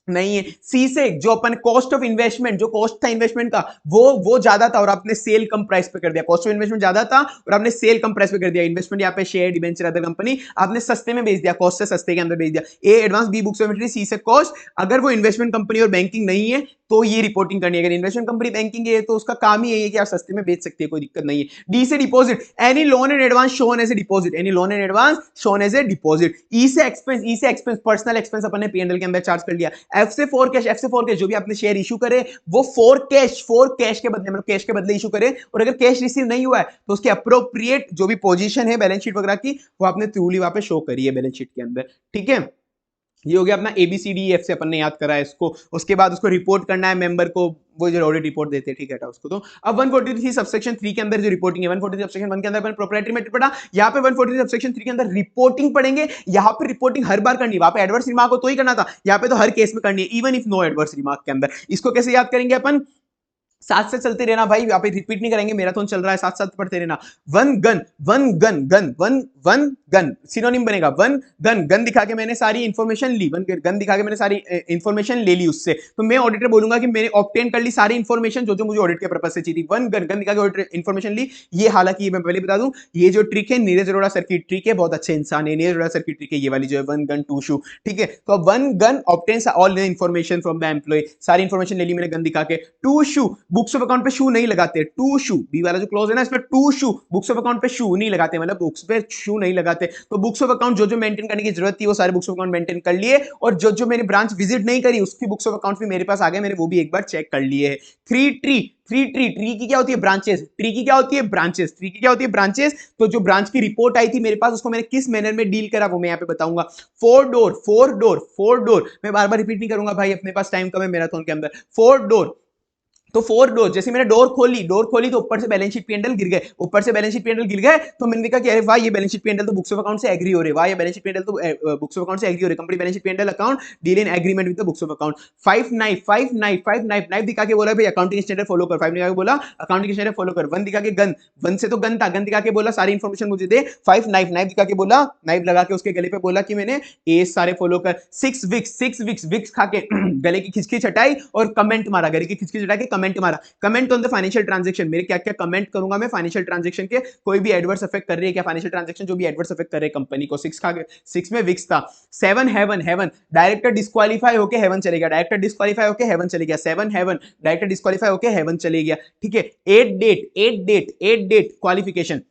नहीं है। सी से जो अपन कॉस्ट ऑफ इन्वेस्टमेंट, जो कॉस्ट था इन्वेस्टमेंट का वो ज्यादा था और आपने सेल कम प्राइस पे कर दिया, कॉस्ट ऑफ इन्वेस्टमेंट ज्यादा था और आपने सेल कम प्राइस पे कर दिया। इन्वेस्टमेंट यहाँ पे शेयर, डिबेंचर, अदर कंपनी, आपने सस्ते में बेच दिया, कॉस्ट से सस्ते के अंदर बेच दिया। A advance, B books of entry, C से कॉस्ट। अगर वो इन्वेस्टमेंट कंपनी और बैंकिंग नहीं है तो ये रिपोर्टिंग करनी है। अगर इन्वेस्टमेंट कंपनी बैंकिंग है तो उसका काम ही यही है कि आप सस्ते में बेच सकते हैं, कोई दिक्कत नहीं है। डी से deposit, any loan and advance shown as a deposit, any loan and advance shown as a deposit. E से एक्सपेंस, ई से एक्सपेंस पर्सनल एक्सपेंस अपन ने पीएनएल के अंदर चार्ज कर लिया। एफ से फोर कैश, एफ से फोर कैश जो भी आपने शेयर इशू करे वो फोर कैश के बदले, मतलब कैश के बदले इशू करे। और अगर कैश रिसीव नहीं हुआ है तो उसके अप्रोप्रिएट जो भी पोजीशन है बैलेंस शीट वगैरह की वो आपने ट्रूली वहां पे शो करी है बैलेंस शीट के अंदर, ठीक है। ये हो गया अपना ABCDEF से अपन ने याद करा है इसको। उसके बाद उसको रिपोर्ट करना है मेंबर को, वो जो ऑडिट रिपोर्ट देते हैं, ठीक है उसको। तो अब 143 सबसेक्शन 3 के अंदर जो रिपोर्टिंग है, 143 सबसेक्शन 1 के अंदर अपन प्रोप्राइटरी मैटर पढ़ा, यहाँ पे 143 सबसेक्शन 3 के अंदर रिपोर्टिंग पढ़ेंगे। यहाँ पे रिपोर्टिंग हर बार करनी है, वहां पे एडवर्स रिमार्क हो तो ही करना था, यहाँ पे तो हर केस में करनी है, even if no adverse remark के अंदर। इसको कैसे याद करेंगे अपन, साथ से चलते रहना भाई, यहाँ पे रिपीट नहीं करेंगे, मैराथन चल रहा है, साथ साथ पढ़ते रहना। One gun, one gun, gun one one gun synonym बनेगा, वन गन, गन दिखा के मैंने सारी इंफॉर्मेशन ली, वन गन दिखा के मैंने सारी इंफॉर्मेशन ले ली उससे, तो मैं ऑडिटर बोलूंगा कि मैंने ऑब्टेन कर ली सारी इंफॉर्मेशन जो जो मुझे ऑडिट के पर्पज से चाहिए थी। वन गन, गन दिखा के ऑडिटर इंफॉर्मेशन ली। ये हालांकि मैं पहले बता दूं, ये जो ट्रिक है नीरज अरोड़ा सर की ट्रिक है, बहुत अच्छे इंसान है नीरज अरोड़ा सर की ट्रिक है ये वाली जो है वन गन टू शू, ठीक है। तो one gun obtain all information from the employ, सारी इंफॉर्मेशन ले ली मैंने गन दिखा के। To sue, books of account पे शू नहीं लगाते, टू शू बी वाला जो क्लॉज है ना इसमें, to sue books of account पे शू नहीं लगाते, मतलब बुक्स पे शू नहीं लगाते। तो बुक्स ऑफ अकाउंट जो जो मेंटेन करने की जरूरत थी वो सारे बुक्स ऑफ अकाउंट मेंटेन कर लिए, और जो जो मैंने ब्रांच विजिट नहीं करी उसकी बुक्स ऑफ अकाउंट भी मेरे पास आ गए, मैंने वो भी एक बार चेक कर लिए है। थ्री ट्री, ट्री की क्या होती है, ब्रांचेस, ट्री की क्या होती है, ब्रांचेस, ट्री की क्या होती है, ब्रांचेस। तो जो ब्रांच की रिपोर्ट आई थी मेरे पास उसको मैंने किस मैनर में डील करा वो मैं यहाँ पे बताऊंगा। फोर डोर, मैं बार बार रिपीट नहीं करूंगा भाई, अपने पास टाइम कम है मैराथन के अंदर। फोर डोर, तो फोर डोर, जैसे मैंने डोर खोली तो ऊपर से बैलेंस शीट P&L गिर गए, ऊपर से बैलेंस शीट P&L गिर गए, तो मैंने देखा कि अरे वाह ये बैलेंस शीट P&L तो बुक्स ऑफ अकाउंट से एग्री हो रहे, वाह ये बैलेंस शीट P&L तो बुक्स ऑफ अकाउंट से एग्री हो रहे, company balance sheet P&L account deal in agreement with the books of account. Five knife दिखा के बोला भाई अकाउंटिंग स्टैंडर्ड फॉलो कर, फाइव दिखा के बोला अकाउंटिंग स्टैंडर्ड फॉलो कर। वन दिखा के गन, वन से तो गन था, गन दिखा के बोला सारी इंफॉर्मेशन मुझे दे। फाइव नाइफ दिखा के बोला, नाइफ लगा के उसके गले पे बोला कि मैंने ए सारे फॉलो कर। सिक्स विक्स खा के गले की खिचखिच हटाई और कमेंट मारा, गले की खिचखिच हटा के कमेंट मारा। Comment on the financial transaction, मेरे क्या क्या कमेंट करूंगा मैं फाइनेंशियल ट्रांजैक्शन के, कोई भी एडवर्स इफेक्ट कर रही है क्या फाइनेंशियल ट्रांजैक्शन जो भी एडवर्स इफेक्ट कर रहे हैं कंपनी को। सिक्स में विक्स था। सेवन हेवन, डायरेक्टर डिस्क्वालीफाई होके हेवन चले गया, डायरेक्टर डिस्क्वालीफाई होके हेवन चले गया। सेवन हेवन, डायरेक्टर डिस्क्वालीफाई होके हेवन चले गया, ठीक है। At date qualification,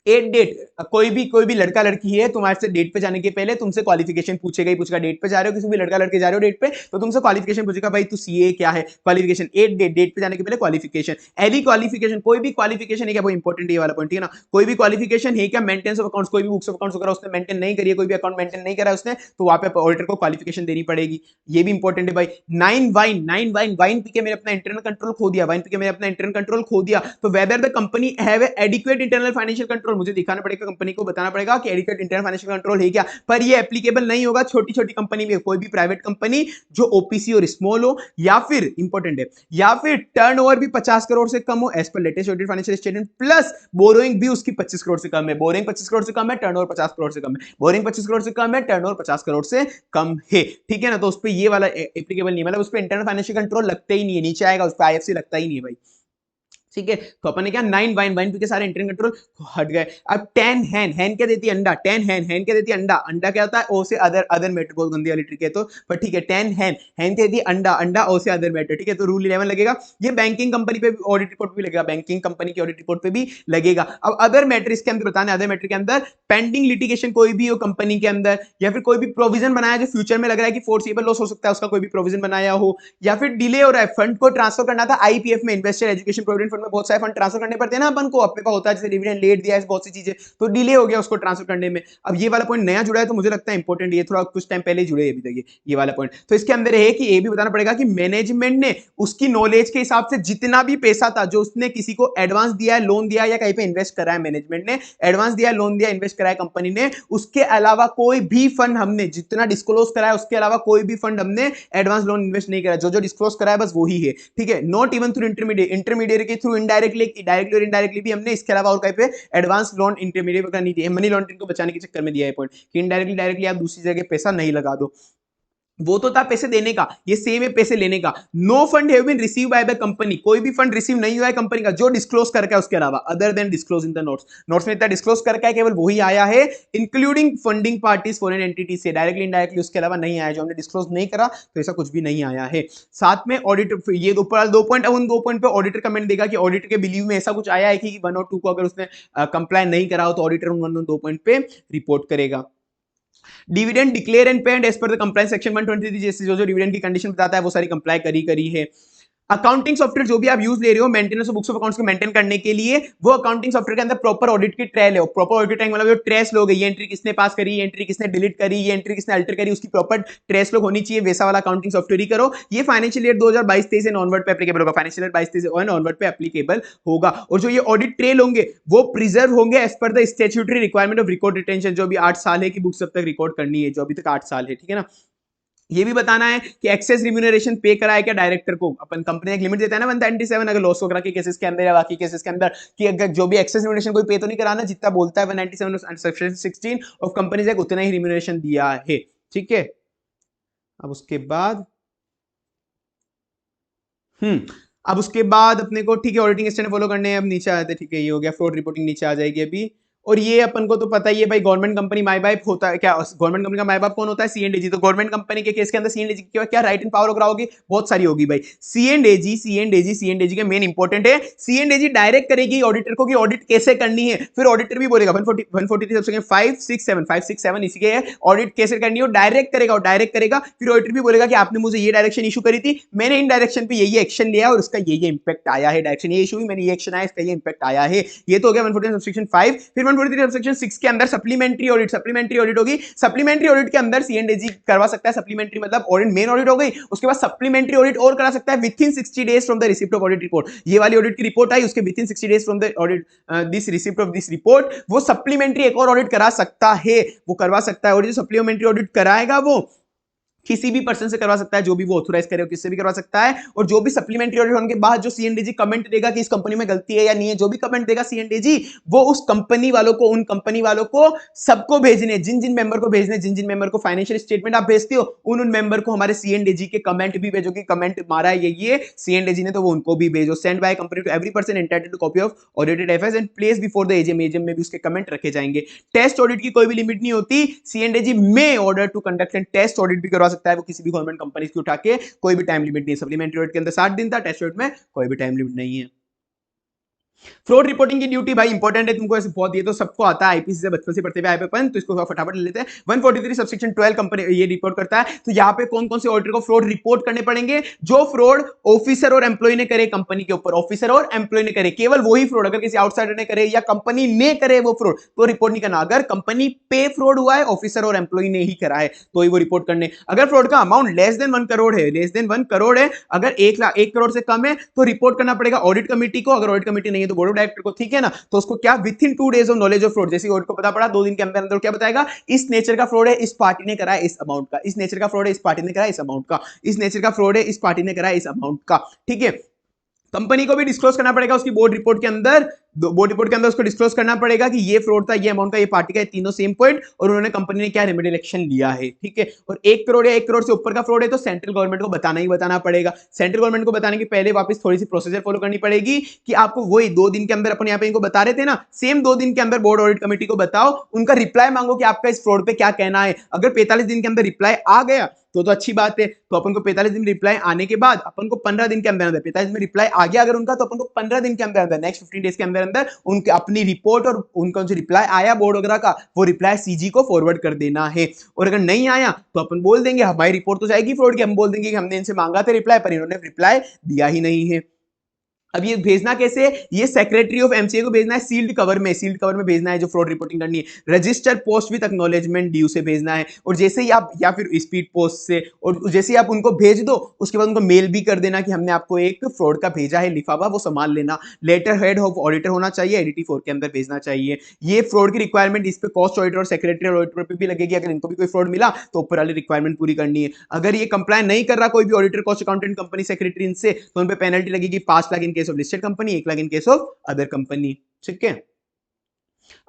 at date, कोई भी लड़का लड़की है तुम्हारे से डेट पे जाने के पहले तुमसे क्वालिफिकेशन पूछेगा ही पूछेगा। डेट पे जा रहे हो, किसी भी लड़का लड़के जा रहे हो डेट पे, तो तुमसे क्वालिफिकेशन पूछेगा, भाई तू सीए क्या है, क्वालिफिकेशन। एट डेट, डेट पे जाने के पहले क्वालिफिकेशन, एनी क्वालिफिकेशन, कोई भी क्वालिफिकेशन है क्या, वो इंपॉर्टेंट ये वाला पॉइंट, ठीक है ना। कोई भी क्वालिफिकेशन है क्या, मेंटेनेंस ऑफ अकाउंट्स, कोई भी बुक्स ऑफ अकाउंट्स वगैरह उसने मेंटेन नहीं करी है, कोई भी अकाउंट मेंटेन नहीं करा है उसने, तो वहां पे ऑडिटर को क्वालिफिकेशन देनी पड़ेगी। ये भी इंपॉर्टेंट है भाई। नाइन वाइन पी के मैंने अपना इंटरनल कंट्रोल खो दिया, वाइन पी के मैंने अपना इंटरनल कंट्रोल खो दिया, तो whether the company have adequate internal financial control, मुझे दिखाना पड़ेगा, कंपनी को बताना पड़ेगा कि एडिक्वेट इंटरनल फाइनेंशियल कंट्रोल है क्या। पर ये एप्लीकेबल नहीं होगा छोटी छोटी कंपनी में, कोई भी प्राइवेट कंपनी जो ओपीसी और स्मॉल हो, या फिर इंपॉर्टेंट है, या फिर टर्नओवर भी 50 करोड़ से कम हो as per latest audit financial statement, plus borrowing भी उसकी 25 करोड़ से कम है। बोरिंग 25 करोड़ से कम है, टर्नओवर 50 करोड़ से कम है, बोरिंग 25 करोड़ से कम है, टर्नओवर 50 करोड़ से कम है, ठीक है ना। तो उस पर ये वाला एप्लीकेबल नहीं, मतलब उस पर इंटरनल फाइनेंशियल कंट्रोल लगते ही नहीं है, नीचे आएगा उस पर आईएफसी लगता ही नहीं है भाई, ठीक है। तो अपन ने क्या, नाइन वाइन वाइन पी के सारे इंटरनल कंट्रोल हट गए। अब टेन हैन, हैन क्या देती है, अंडा, टेन हैन क्या देती है, अंडा, अंडा क्या होता है, ओ से अदर, अदर मैटर, बहुत गंदी वाली ट्रिक है तो, पर ठीक है। टेन हैन, हैन क्या देती है, अंडा, अंडा ओ से अदर मैटर, ठीक है। तो रूल 11 लगेगा, ये बैंकिंग कंपनी पे ऑडिट रिपोर्ट भी लगेगा, बैंकिंग कंपनी की ऑडिट रिपोर्ट पे भी लगेगा। अब अदर मैटर इसके अंदर बताने, अदर मैटर के अंदर पेंडिंग लिटिगेशन कोई भी हो कंपनी के अंदर, या फिर कोई भी प्रोविजन बनाया जो फ्यूचर में लग रहा है कि फोर्सिबल लॉस हो सकता है, उसका कोई भी प्रोविजन बनाया हो, या फिर डिले हो रहा है, फंड को ट्रांसफर करना था आईपीएफ में, इन्वेस्टर एजुकेशन प्रोविडेंट फंड में बहुत सारे फंड ट्रांसफर करने पड़ते हैं ना अपन को, अपने पास होता है, जैसे डिविडेंड लेट दिया है, बहुत सी चीजें, तो डिले हो गया उसको ट्रांसफर करने में। अब ये वाला पॉइंट नया जुड़ा है तो मुझे लगता है इंपॉर्टेंट, ये थोड़ा कुछ टाइम पहले जुड़े अभी तक ये वाला पॉइंट। तो इसके अंदर है कि ये भी बताना पड़ेगा कि मैनेजमेंट ने उसकी नॉलेज के हिसाब से जितना भी पैसा था जो उसने किसी को एडवांस दिया है, लोन दिया है, या कहीं पे इन्वेस्ट करा है, मैनेजमेंट ने एडवांस दिया, लोन दिया, इन्वेस्ट करा है कंपनी ने, उसके अलावा कोई भी फंड हमने जितना डिस्क्लोज करा है उसके अलावा कोई भी फंड हमने एडवांस लोन इन्वेस्ट नहीं करा, जो जो डिस्क्लोज करा है बस वही है, ठीक है। Not even through intermediate, intermediate के थ्रू, इनडायरेक्टली, डायरेक्टली और इनडायरेक्टली भी हमने इसके अलावा और कहीं पे एडवांस लोन इंटरमीडिएट वगैरह नहीं दिए, मनी लॉन्ड्रिंग को बचाने के चक्कर में दिया है पॉइंट कि इनडायरेक्टली डायरेक्टली आप दूसरी जगह पैसा नहीं लगा दो। वो तो था पैसे देने का, ये सेम है पैसे लेने का। No fund have been receive by the company, कोई भी फंड रिसीव नहीं हुआ है कंपनी का जो डिस्क्लोज करके है उसके अलावा, other than disclose in the notes, notes में इतना डिस्क्लोज करके है केवल वही आया है, including funding parties foreign entity से, डायरेक्टली इनडायरेक्टली उसके अलावा नहीं आया, जो हमने डिस्क्लोज नहीं करा तो ऐसा कुछ भी नहीं आया है। साथ में ऑडिट, ये ऊपर दो पॉइंट, उन दो पॉइंट पे ऑडिटर कमेंट देगा कि ऑडिटर के बिलीव में ऐसा कुछ आया है कि 1 और 2 को अगर उसने कंप्लाई नहीं करा हो तो ऑडिटर उन दो पॉइंट पे रिपोर्ट करेगा। Dividend declare and paid as per the compliance section 123, जैसे जो जो डिविडेंड की कंडीशन बताता है वो सारी कंप्लाई करी है। अकाउंटिंग सॉफ्टवेयर जो भी आप यूज ले रहे हो maintenance of books of accounts को मेंटेन करने के लिए, वो अकाउंटिंग सॉफ्टवेयर के अंदर प्रॉपर ऑडिट की ट्रेल है, प्रॉपर ऑडिट ट्रेल मतलब जो ट्रेस लोग है, ये एंट्री किसने पास करी, ये एंट्री किसने डिलीट करी, ये एंट्री किसने अल्टर करी, उसकी प्रॉपर ट्रेस लोग होनी चाहिए, वैसा वाला अकाउंटिंग सॉफ्टवेयर ही करो। ये फाइनेंशियल ईयर 2022-23 एंड ऑनवर्ड पे एप्लीकेबल होगा, फाइनेंशियल ईयर 22-23 और ऑनवर्ड पे एप्लीकेबल होगा। और जो ये ऑडिट ट्रेल होंगे वो प्रिजर्व होंगे as per the statutory requirement of record retention, जो भी 8 साल है कि बुक्स अब तक रिकॉर्ड करनी है, जो अभी तक 8 साल है, ठीक है ना। ये भी बताना है कि एक्सेस रिम्यूनरेशन पे करा है क्या डायरेक्टर को, अपन कंपनी एक लिमिट देता है ना 197, अगर लॉस वगैरह के केसेस के अंदर या बाकी केसेस के अंदर, कि अगर जो भी एक्सेस रिम्यूनरेशन कोई पे तो नहीं कराना, जितना बोलता है 197 सेक्शन 16 ऑफ कंपनीज एक्ट उतना ही रिम्यूनरेशन दिया है, ठीक है। अब उसके बाद अब उसके बाद अपने को, ठीक है, ऑडिटिंग स्टैंडर्ड फॉलो करने हैं, अब नीचे आते हैं, ठीक है, ये हो गया, फ्रॉड रिपोर्टिंग नीचे आ जाएगी अभी। और ये अपन को तो पता ही है भाई, गवर्नमेंट कंपनी माई बाप होता है क्या, गवर्नमेंट कंपनी का माई बाप कौन होता है, सीएनडीजी। तो गवर्नमेंट कंपनी के केस के अंदर सीएनडीजी की क्या राइट एंड पावर वगैरह होगी, बहुत सारी होगी भाई। सीएनडीजी के मेन इंपॉर्टेंट है, सीएनडीजी डायरेक्ट करेगी ऑडिटर को कि ऑडिट कैसे करनी है, फिर ऑडिटर भी बोलेगा 143 सबसे 567 इसी के ऑडिट कैसे करनी है, डायरेक्ट करेगा, फिर ऑडिटर भी बोलेगा कि आपने मुझे ये डायरेक्शन इशू करी थी, मैंने इन डायरेक्शन पे ये एक्शन लिया और उसका ये इंपैक्ट आया है, डायरेक्शन ये इशू हुई, मैंने ये एक्शन आया, इसका ये इंपैक्ट आया है। ये तो हो गया 143 सबसेक्शन 5। फिर 143 सबसेक्शन 6 के अंदर सप्लीमेंट्री ऑडिट होगी। सप्लीमेंट्री ऑडिट के अंदर सीएनडीजी करवा सकता है, सप्लीमेंट्री मतलब ऑडिट मेन ऑडिट हो गई, उसके बाद सप्लीमेंट्री ऑडिट और करा सकता है within 60 days from the receipt of audit report. ये वाली ऑडिट की रिपोर्ट आई, उसके within 60 days from the audit this receipt of this report, वो सप्लीमेंट्री एक और ऑडिट करा सकता है, वो करवा सकता है। और जो सप्लीमेंट्री ऑडिट कराएगा वो किसी भी पर्सन से करवा सकता है, जो भी वो ऑथोराइज करे किससे भी करवा सकता है। और जो भी सप्लीमेंट्री ऑडिट होने के बाद जो सीएनडीजी कमेंट देगा कि इस कंपनी में गलती है या नहीं है, जो भी कमेंट देगा सीएनडीजी, वो उस कंपनी वालों को, उन कंपनी वालों को सबको भेजने, जिन जिन मेंबर को भेजने, जिन जिन मेंबर को फाइनेंशियल स्टेटमेंट आप भेजते हो, उन उन मेंबर को हमारे सीएनडीजी के कमेंट भी भेजो कि कमेंट मारा है ये सीएनडीजी ने, तो वो उनको भी भेजो। Send by company to every person entitled to copy of audited FS and place before the AGM, AGM में भी उसके कमेंट रखे जाएंगे। टेस्ट ऑडिट की कोई भी लिमिट नहीं होती, सीएनडीजी में order to conduct and test audit भी करवा सकता है, वो किसी भी गवर्नमेंट कंपनी की उठा के, कोई भी टाइम लिमिट नहीं है। सप्लीमेंट्री ऑडिट के अंदर 60 दिन था, टेस्ट ऑडिट में कोई भी टाइम लिमिट नहीं है। फ्रॉड रिपोर्टिंग की ड्यूटी भाई इंपॉर्टेंट है, तुमको ऐसे बहुत, ये तो सबको आता है, आईपीसी से बचपन से पढ़ते हुए आए पे अपन, तो इसको फटाफट ले लेते हैं। 143 सबसेक्शन 12 कंपनी ये रिपोर्ट करता है। तो यहाँ पे कौन कौन से ऑडिटर को फ्रॉड रिपोर्ट करने पड़ेंगे? जो फ्रॉड ऑफिसर और एम्प्लॉय ने करे कंपनी के ऊपर, ऑफिसर और एम्प्लॉय ने करे, केवल वही फ्रॉड, अगर किसी आउटसाइडर ने करे या कंपनी ने करे वो फ्रॉड तो रिपोर्ट नहीं करना। अगर कंपनी पे फ्रॉड हुआ है, ऑफिसर और एम्प्लॉय ने ही करा है, तो ही वो रिपोर्ट करने। अगर फ्रॉड का अमाउंट लेस देन 1 करोड़ है, लेस देन 1 करोड़ है, अगर 1 करोड़ से कम है तो रिपोर्ट करना पड़ेगा ऑडिट कमेटी को, अगर ऑडिट कमेटी नहीं है तो बोर्ड ऑफ डायरेक्टर को, ठीक है ना। तो उसको क्या, with in 2 days of knowledge of fraud, जैसे ऑडिट को पता पड़ा 2 दिन के अंदर अंदर क्या बताएगा, इस नेचर का फ्रॉड है, इस पार्टी ने करा है इस अमाउंट का, इस नेचर का फ्रॉड है, इस पार्टी ने करा है इस अमाउंट का, इस नेचर का फ्रॉड है, इस पार्टी ने करा है इस अमाउंट का, ठीक है। कंपनी को भी डिस्क्लोज करना पड़ेगा उसकी बोर्ड रिपोर्ट के अंदर, बोर्ड रिपोर्ट के अंदर उसको डिस्क्लोज करना पड़ेगा कि ये फ्रॉड था, ये अमाउंट का, ये पार्टी का, ये तीनों सेम पॉइंट, और उन्होंने कंपनी ने क्या रेमेडियल एक्शन लिया है, ठीक है। और 1 करोड़ या 1 करोड़ से ऊपर का फ्रॉड है तो सेंट्रल गवर्नमेंट को बताना ही बताना पड़ेगा। सेंट्रल गवर्नमेंट को बताने के पहले वापस थोड़ी सी प्रोसीजर फॉलो करनी पड़ेगी कि आपको वही 2 दिन के अंदर, अपन यहाँ पे इनको बता रहे थे ना, सेम 2 दिन के अंदर बोर्ड ऑडिट कमेटी को बताओ, उनका रिप्लाई मांगो कि आपका इस फ्रॉड पे क्या कहना है। अगर 45 दिन के अंदर रिप्लाई आ गया तो अच्छी बात है, तो अपन को 45 दिन रिप्लाई आने के बाद अपन को 15 दिन के अंदर अंदर, 45 में रिप्लाई आ गया अगर उनका, तो अपन को 15 दिन के अंदर अंदर, नेक्स्ट 15 डेज के अंदर अंदर उनके अपनी रिपोर्ट और उनका जो रिप्लाई आया बोर्ड वगैरह का, वो रिप्लाई सीजी को फॉरवर्ड कर देना है। और अगर नहीं आया तो अपन बोल देंगे हमारी रिपोर्ट तो जाएगी फ्रॉड की, हम बोल देंगे कि हमने इनसे मांगा था रिप्लाई पर इन्होंने रिप्लाई दिया ही नहीं है। अब ये भेजना कैसे, ये सेक्रेटरी ऑफ एमसीए को भेजना है सील्ड कवर में, सील्ड कवर में भेजना है जो फ्रॉड रिपोर्टिंग करनी है। Register post with acknowledgement due से भेजना है, और जैसे ही आप, या फिर स्पीड पोस्ट से, और जैसे ही आप उनको भेज दो उसके बाद उनको मेल भी कर देना कि हमने आपको एक फ्रॉड का भेजा है लिफाफा, वो संभाल लेना। लेटर हेड ऑफ ऑडिटर होना चाहिए, एडिटी 4 के अंदर भेजना चाहिए। ये फ्रॉड की रिक्वायरमेंट इस पे कॉस्ट ऑडिटर और सेक्रेटरी ऑडिटर पे भी लगेगी, अगर इनको भी कोई फ्रॉड मिला तो ऊपर वाली रिक्वायरमेंट पूरी करनी है। अगर ये कंप्लाई नहीं कर रहा कोई भी auditor, cost accountant, company secretary इनसे, तो उन पे पेनल्टी लगेगी 5 lakh in case of listed company, 1 lakh in case of other company, ठीक है।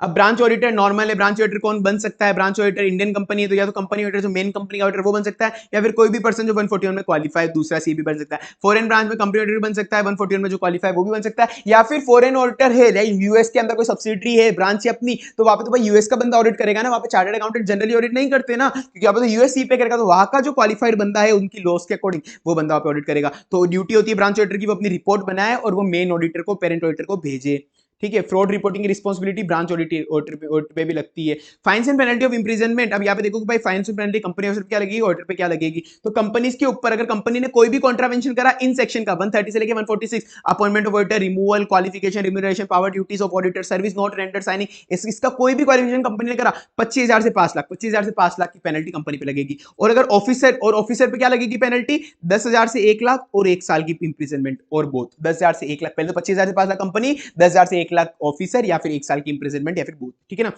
अब ब्रांच ऑडिटर नॉर्मल है, ब्रांच ऑडिटर कौन बन सकता है? ब्रांच ऑडिटर इंडियन कंपनी है तो या तो कंपनी ऑडिटर जो मेन कंपनी का ऑडिटर वो बन सकता है, या फिर कोई भी पर्सन जो 141 में क्वालिफाई, दूसरा सी भी बन सकता है। फॉरेन ब्रांच में कंपनी ऑडिटर बन सकता है, 141 में जो क्वालिफाई वो भी बन सकता है, या फिर फॉरेन ऑडिटर है, यूएस के अंदर कोई सब्सिडरी है ब्रांच है अपनी, तो वहां पे तो भाई यूएस का बंदा ऑडिट करेगा ना, वहां पे चार्टर्ड अकाउंटेंट जनरली ऑडिट नहीं करते ना, क्योंकि वहां पे तो यूएस पे करेगा, तो वहां का जो क्वालिफाइड बंदा है उनकी लॉस के अकॉर्डिंग वो बंदा वहां पे ऑडिट करेगा। तो ड्यूटी होती है ब्रांच ऑडिटर की, वो अपनी रिपोर्ट बनाए और वो मेन ऑडिटर को, पेरेंट ऑडिटर को भेजे, ठीक है। फ्रॉड रिपोर्टिंग की रिस्पांसिबिलिटी ब्रांच ऑडिटर पे भी लगती है। Fines and penalty of imprisonment, अब यहाँ पे देखो कि भाई fines and penalty company officer पे क्या लगेगी, ऑडिटर पे क्या लगेगी। तो कंपनीज के ऊपर अगर कंपनी ने कोई भी कॉन्ट्रावेंशन करा इन सेक्शन का 130 से लेकर 146, appointment of auditor, removal, qualification, remuneration, power, duties of auditor, service not render, signing, इसका कोई भी क्वालिफिकेशन कंपनी ने करा, 25,000 से 5 लाख, 25,000 से 5 लाख की पेनल्टी कंपनी पे लगेगी। और अगर ऑफिसर, और ऑफिसर पे क्या लगेगी पेनल्टी, 10,000 से 1 लाख और 1 साल की इंप्रिजनमेंट, और बोथ 10,000 से 1 लाख, पहले तो 25,000 से 5 लाख कंपनी, 10,000 से 1 लाख ऑफिसर, या फिर 1 साल की इंप्रिजनमेंट, या फिर बोथ, ठीक है ना।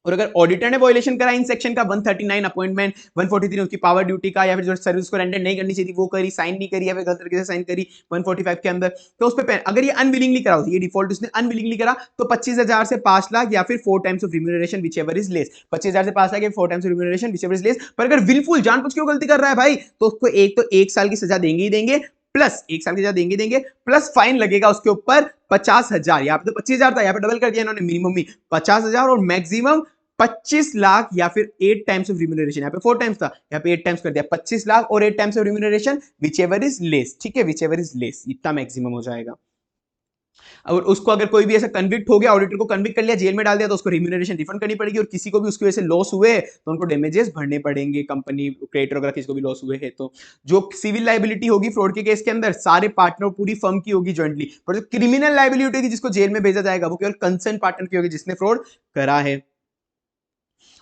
और अगर ऑडिटर ने वायलेशन करा इन सेक्शन का 139 अपॉइंटमेंट, 143 उसकी पावर ड्यूटी का, या फिर जो सर्विस को रेंडर नहीं करनी चाहिए वो करी, साइन नहीं करी, या फिर गलत तरीके से साइन करी 145 के अंदर, तो उस पे अगर ये अनविलिंगली करा, ये डिफॉल्ट उसने अनविलिंगली करा, तो 25,000 से 5 लाख, या फिर 4 times of remuneration whichever is less. 25,000 से 5 लाख या 4 times of remuneration whichever is less. पर अगर विलफुल जानबूझ के गलती कर रहा है भाई, तो उसको एक तो 1 साल की सजा देंगे ही देंगे, प्लस 1 साल की सजा देंगे देंगे, प्लस फाइन लगेगा उसके ऊपर 50,000, यहाँ पे तो 25,000 था, यहाँ पे डबल कर दिया इन्होंने, मिनिमम ही 50,000 और मैक्सिमम 25 लाख, या फिर 8 टाइम्स ऑफ रिम्यूनरेशन, यहाँ पे 4 टाइम्स था, यहाँ पे 8 टाइम्स कर दिया, 25 लाख और 8 times of remuneration whichever is less, ठीक है, विचएवर इज लेस, इतना मैक्सिमम हो जाएगा। और उसको अगर कोई भी ऐसा कन्विक्ट हो गया, ऑडिटर को कन्विक्ट कर लिया, जेल में डाल दिया, तो उसको रिम्यूनरेशन रिफंड करनी पड़ेगी, और किसी को भी उसकी वजह से लॉस हुए तो उनको डैमेजेस भरने पड़ेंगे, कंपनी क्रेडिटर वगैरह किसी को भी लॉस हुए है तो। जो सिविल लाइबिलिटी होगी फ्रॉड के केस के अंदर सारे पार्टनर पूरी फर्म की होगी जॉइंटली, पर जो क्रिमिनल लाइबिलिटी होगी जिसको जेल में भेजा जाएगा वो केवल कंसर्न पार्टनर की होगी जिसने फ्रॉड करा है।